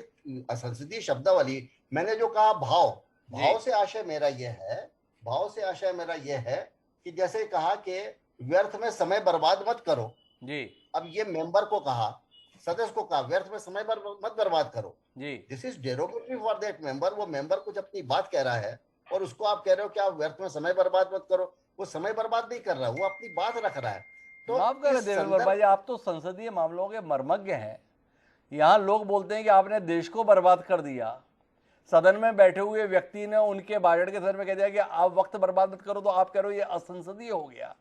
[SPEAKER 7] असंसदीय शब्दावली, मैंने जो कहा भाव से आशय मेरा ये है, भाव से आशय मेरा ये है कि जैसे कहा कि व्यर्थ में समय बर्बाद मत करो।
[SPEAKER 1] जी
[SPEAKER 7] अब ये मेंबर को कहा, सदस्य को कहा व्यर्थ में समय मत बर्बाद करो।
[SPEAKER 1] जी
[SPEAKER 7] this is derogatory for that member. वो मेंबर कुछ अपनी बात कह रहा है और उसको आप कह रहे हो कि आप व्यर्थ में समय बर्बाद मत करो। वो समय बर्बाद नहीं कर रहा, वो अपनी बात रख रहा है। तो
[SPEAKER 1] माफ करें
[SPEAKER 7] इस
[SPEAKER 1] देवेंद्र वर्मा जी, आप तो संसदीय मामलों के मर्मज्ञ हैं। यहाँ लोग बोलते हैं कि आपने देश को बर्बाद कर दिया। सदन में बैठे हुए व्यक्ति ने उनके बजट के सदन में कह दिया कि आप वक्त बर्बाद मत करो, तो आप कह रहे हो ये असंसदीय हो गया।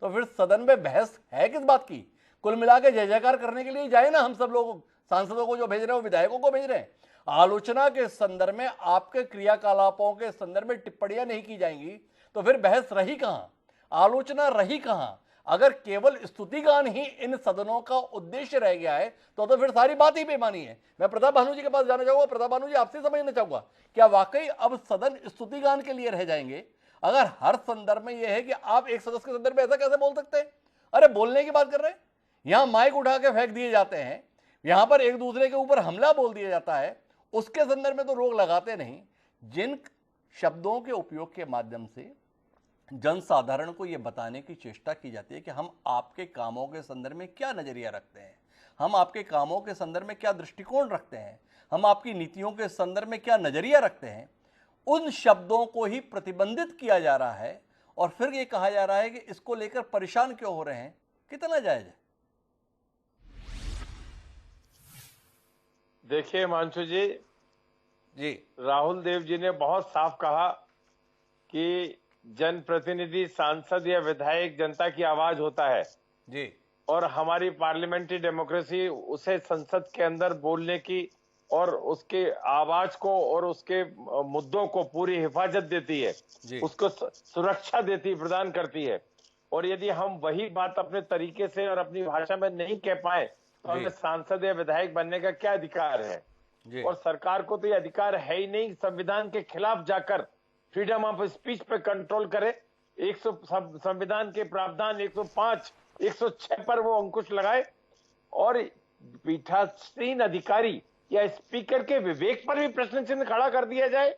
[SPEAKER 1] तो फिर सदन में बहस है किस बात की? कुल मिला के जय जयकार करने के लिए जाए ना हम सब लोग, सांसदों को जो भेज रहे हो, विधायकों को भेज रहे हैं। आलोचना के संदर्भ में, आपके क्रियाकलापों के संदर्भ में टिप्पणियां नहीं की जाएंगी तो फिर बहस रही कहां, आलोचना रही कहां? अगर केवल स्तुतिगान ही इन सदनों का उद्देश्य रह गया है तो फिर सारी बात ही बेमानी है। मैं प्रताप भानु जी के पास जाना चाहूंगा। प्रताप भानु जी, आपसे समझना चाहूंगा, क्या वाकई अब सदन स्तुतिगान के लिए रह जाएंगे? अगर हर संदर्भ में यह है कि आप एक सदस्य के संदर्भ में ऐसा कैसे बोल सकते हैं? अरे बोलने की बात कर रहे हैं, यहां माइक उठा के फेंक दिए जाते हैं, यहां पर एक दूसरे के ऊपर हमला बोल दिया जाता है, उसके संदर्भ में तो रोक लगाते नहीं। जिन शब्दों के उपयोग के माध्यम से जनसाधारण को यह बताने की चेष्टा की जाती है कि हम आपके कामों के संदर्भ में क्या नजरिया रखते हैं, हम आपके कामों के संदर्भ में क्या दृष्टिकोण रखते हैं, हम आपकी नीतियों के संदर्भ में क्या नजरिया रखते हैं, उन शब्दों को ही प्रतिबंधित किया जा रहा है। और फिर ये कहा जा रहा है कि इसको लेकर परेशान क्यों हो रहे हैं। कितना जायज है?
[SPEAKER 5] देखिए हिमांशु जी, राहुल देव जी ने बहुत साफ कहा कि जनप्रतिनिधि, सांसद या विधायक जनता की आवाज होता है
[SPEAKER 1] जी,
[SPEAKER 5] और हमारी पार्लियामेंट्री डेमोक्रेसी उसे संसद के अंदर बोलने की और उसके आवाज को और उसके मुद्दों को पूरी हिफाजत देती है, उसको सुरक्षा देती, प्रदान करती है। और यदि हम वही बात अपने तरीके से और अपनी भाषा में नहीं कह पाए तो हमें सांसद या विधायक बनने का क्या अधिकार है? और सरकार को तो ये अधिकार है ही नहीं संविधान के खिलाफ जाकर फ्रीडम ऑफ स्पीच पे कंट्रोल करे। संविधान के प्रावधान 105, 106 पर वो अंकुश लगाए और पीठासीन अधिकारी या स्पीकर के विवेक पर भी प्रश्न चिन्ह खड़ा कर दिया जाए।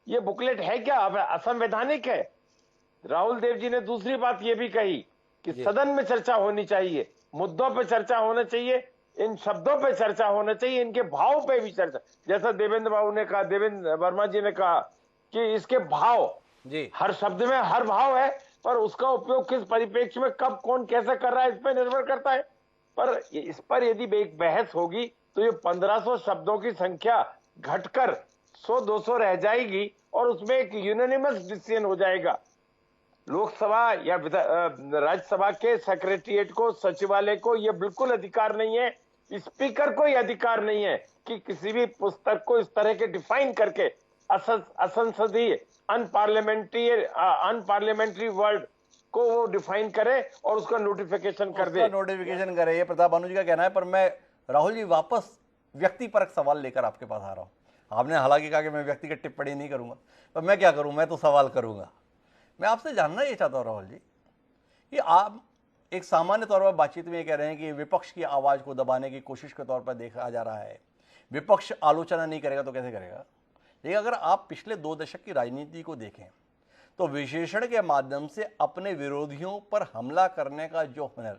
[SPEAKER 5] ये बुकलेट है क्या? असंवैधानिक है। राहुल देव जी ने दूसरी बात ये भी कही कि सदन में चर्चा होनी चाहिए, मुद्दों पे चर्चा होना चाहिए, इन शब्दों पे चर्चा होना चाहिए, इनके भाव पे भी चर्चा। जैसा देवेंद्र बाबू ने कहा, देवेंद्र वर्मा जी ने कहा कि इसके भाव, हर शब्द में हर भाव है, पर उसका उपयोग किस परिप्रेक्ष्य में कब कौन कैसे कर रहा है इस पर निर्भर करता है। पर इस पर यदि एक बहस होगी तो ये 1500 शब्दों की संख्या घटकर 100-200 रह जाएगी और उसमें एक यूनानिमस डिसीजन हो जाएगा। लोकसभा या राज्यसभा के सेक्रेटरिएट को, सचिवालय को यह बिल्कुल अधिकार नहीं है स्पीकर को ही अधिकार नहीं है कि किसी भी पुस्तक को इस तरह के डिफाइन करके असंसदीय अनपार्लियामेंट्री वर्ड को वो डिफाइन करे और उसका नोटिफिकेशन कर दे।
[SPEAKER 1] नोटिफिकेशन करे, ये प्रताप भानु जी का कहना है। पर मैं राहुल जी वापस व्यक्तिपरक सवाल लेकर आपके पास आ रहा हूँ। आपने हालांकि कहा कि मैं व्यक्तिगत टिप्पणी नहीं करूंगा, पर मैं क्या करूं, मैं तो सवाल करूंगा। मैं आपसे जानना ये चाहता हूं राहुल जी, कि आप एक सामान्य तौर पर बातचीत में ये कह रहे हैं कि विपक्ष की आवाज़ को दबाने की कोशिश के तौर पर देखा जा रहा है, विपक्ष आलोचना नहीं करेगा तो कैसे करेगा। लेकिन अगर आप पिछले 2 दशक की राजनीति को देखें तो विशेषण के माध्यम से अपने विरोधियों पर हमला करने का जो हुनर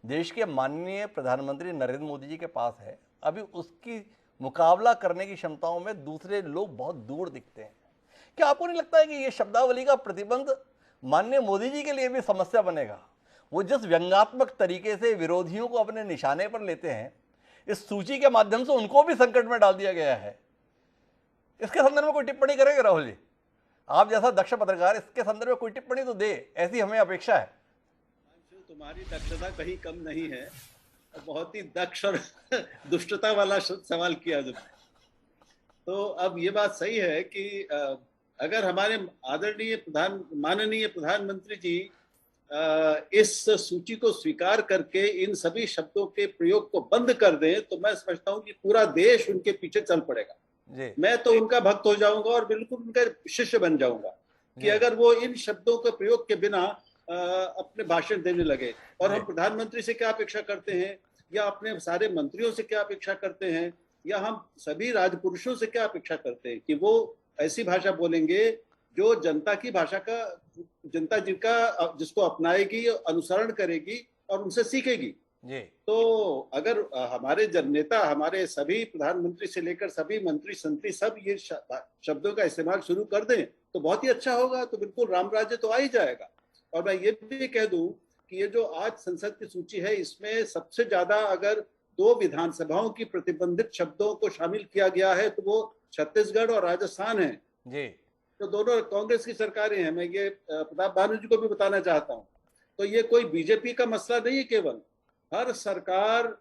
[SPEAKER 1] देश के माननीय प्रधानमंत्री नरेंद्र मोदी जी के पास है, अभी उसकी मुकाबला करने की क्षमताओं में दूसरे लोग बहुत दूर दिखते हैं। क्या आपको नहीं लगता है कि ये शब्दावली का प्रतिबंध माननीय मोदी जी के लिए भी समस्या बनेगा? वो जिस व्यंग्यात्मक तरीके से विरोधियों को अपने निशाने पर लेते हैं, इस सूची के माध्यम से उनको भी संकट में डाल दिया गया है। इसके संदर्भ में कोई टिप्पणी करेंगे राहुल जी? आप जैसा दक्ष पत्रकार इसके संदर्भ में कोई टिप्पणी तो दे, ऐसी हमें अपेक्षा है।
[SPEAKER 2] तुम्हारी दक्षता कहीं कम नहीं है, बहुत ही दक्ष और दुष्टता वाला सवाल किया जब। तो अब ये बात सही है कि अगर हमारे आदरणीय माननीय प्रधानमंत्री जी इस सूची को स्वीकार करके इन सभी शब्दों के प्रयोग को बंद कर दें तो मैं समझता हूं कि पूरा देश उनके पीछे चल पड़ेगा। मैं तो उनका भक्त हो जाऊंगा और बिल्कुल उनका शिष्य बन जाऊंगा कि अगर वो इन शब्दों के प्रयोग के बिना अपने भाषण देने लगे। और हम प्रधानमंत्री से क्या अपेक्षा करते हैं, या अपने सारे मंत्रियों से क्या अपेक्षा करते हैं, या हम सभी राजपुरुषों से क्या अपेक्षा करते हैं कि वो ऐसी भाषा बोलेंगे जो जनता की भाषा का, जनता जिसको अपनाएगी, अनुसरण करेगी और उनसे सीखेगी। तो अगर हमारे जननेता, हमारे सभी प्रधानमंत्री से लेकर सभी मंत्री संत्री सब ये शब्दों का इस्तेमाल शुरू कर दें तो बहुत ही अच्छा होगा। तो बिल्कुल राम राज्य तो आ ही जाएगा। और मैं ये भी कह दूं कि ये जो आज संसद की सूची है, इसमें सबसे ज्यादा अगर 2 विधानसभाओं की प्रतिबंधित शब्दों को शामिल किया गया है तो वो छत्तीसगढ़ और राजस्थान है जी। तो दोनों कांग्रेस की सरकारें हैं। मैं ये प्रताप भानु जी को भी बताना चाहता हूँ। तो ये कोई बीजेपी का मसला नहीं है, केवल हर सरकार,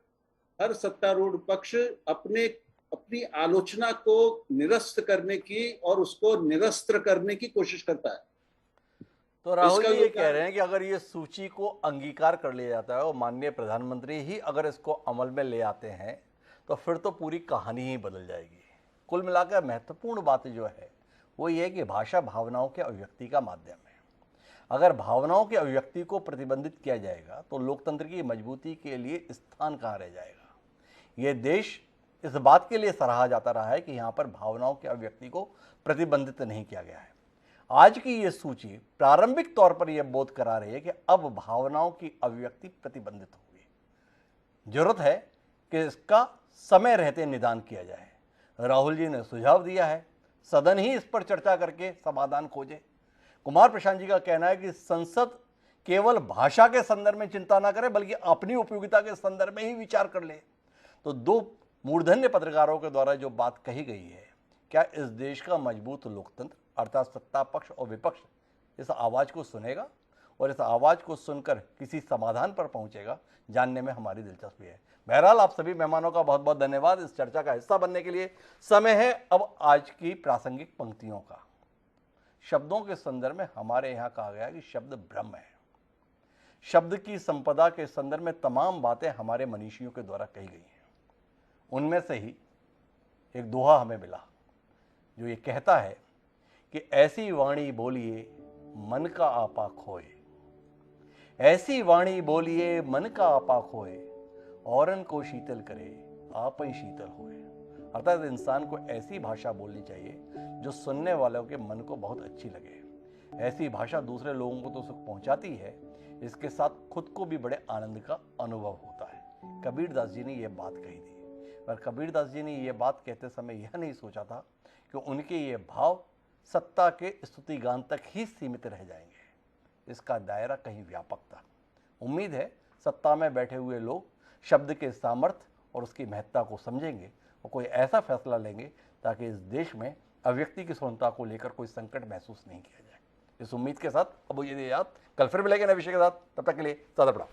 [SPEAKER 2] हर सत्तारूढ़ पक्ष अपनी आलोचना को निरस्त करने की और उसको निरस्त्र करने की कोशिश करता है।
[SPEAKER 1] तो राहुल जी ये कह रहे हैं कि अगर ये सूची को अंगीकार कर लिया जाता है और माननीय प्रधानमंत्री ही अगर इसको अमल में ले आते हैं तो फिर तो पूरी कहानी ही बदल जाएगी। कुल मिलाकर महत्वपूर्ण बात जो है वो ये कि भाषा भावनाओं के अभिव्यक्ति का माध्यम है। अगर भावनाओं की अभिव्यक्ति को प्रतिबंधित किया जाएगा तो लोकतंत्र की मजबूती के लिए स्थान कहाँ रह जाएगा। ये देश इस बात के लिए सराहा जाता रहा है कि यहाँ पर भावनाओं की अभिव्यक्ति को प्रतिबंधित नहीं किया गया है। आज की ये सूची प्रारंभिक तौर पर यह बोध करा रही है कि अब भावनाओं की अभिव्यक्ति प्रतिबंधित होगी। जरूरत है कि इसका समय रहते निदान किया जाए। राहुल जी ने सुझाव दिया है सदन ही इस पर चर्चा करके समाधान खोजे। कुमार प्रशांत जी का कहना है कि संसद केवल भाषा के संदर्भ में चिंता ना करे बल्कि अपनी उपयोगिता के संदर्भ में ही विचार कर ले। तो 2 मूर्धन्य पत्रकारों के द्वारा जो बात कही गई है, क्या इस देश का मजबूत लोकतंत्र अर्थात सत्ता पक्ष और विपक्ष इस आवाज़ को सुनेगा और इस आवाज़ को सुनकर किसी समाधान पर पहुंचेगा, जानने में हमारी दिलचस्पी है। बहरहाल आप सभी मेहमानों का बहुत बहुत धन्यवाद इस चर्चा का हिस्सा बनने के लिए। समय है अब आज की प्रासंगिक पंक्तियों का। शब्दों के संदर्भ में हमारे यहाँ कहा गया कि शब्द ब्रह्म है। शब्द की संपदा के संदर्भ में तमाम बातें हमारे मनीषियों के द्वारा कही गई हैं। उनमें से ही एक दोहा हमें मिला जो ये कहता है कि ऐसी वाणी बोलिए मन का आपा खोए, ऐसी वाणी बोलिए मन का आपा खोए, औरन को शीतल करे आप ही शीतल होए। अर्थात इंसान को ऐसी भाषा बोलनी चाहिए जो सुनने वालों के मन को बहुत अच्छी लगे। ऐसी भाषा दूसरे लोगों को तो सुख पहुंचाती है, इसके साथ खुद को भी बड़े आनंद का अनुभव होता है। कबीरदास जी ने यह बात कही थी, पर कबीरदास जी ने यह बात कहते समय यह नहीं सोचा था कि उनके ये भाव सत्ता के स्तुतिगान तक ही सीमित रह जाएंगे। इसका दायरा कहीं व्यापक था। उम्मीद है सत्ता में बैठे हुए लोग शब्द के सामर्थ्य और उसकी महत्ता को समझेंगे और कोई ऐसा फैसला लेंगे ताकि इस देश में अभिव्यक्ति की स्वतंत्रता को लेकर कोई संकट महसूस नहीं किया जाए। इस उम्मीद के साथ अब ये याद कल फिर मिलेंगे नए विषय के साथ। तब तक के लिए सादा प्रणाम।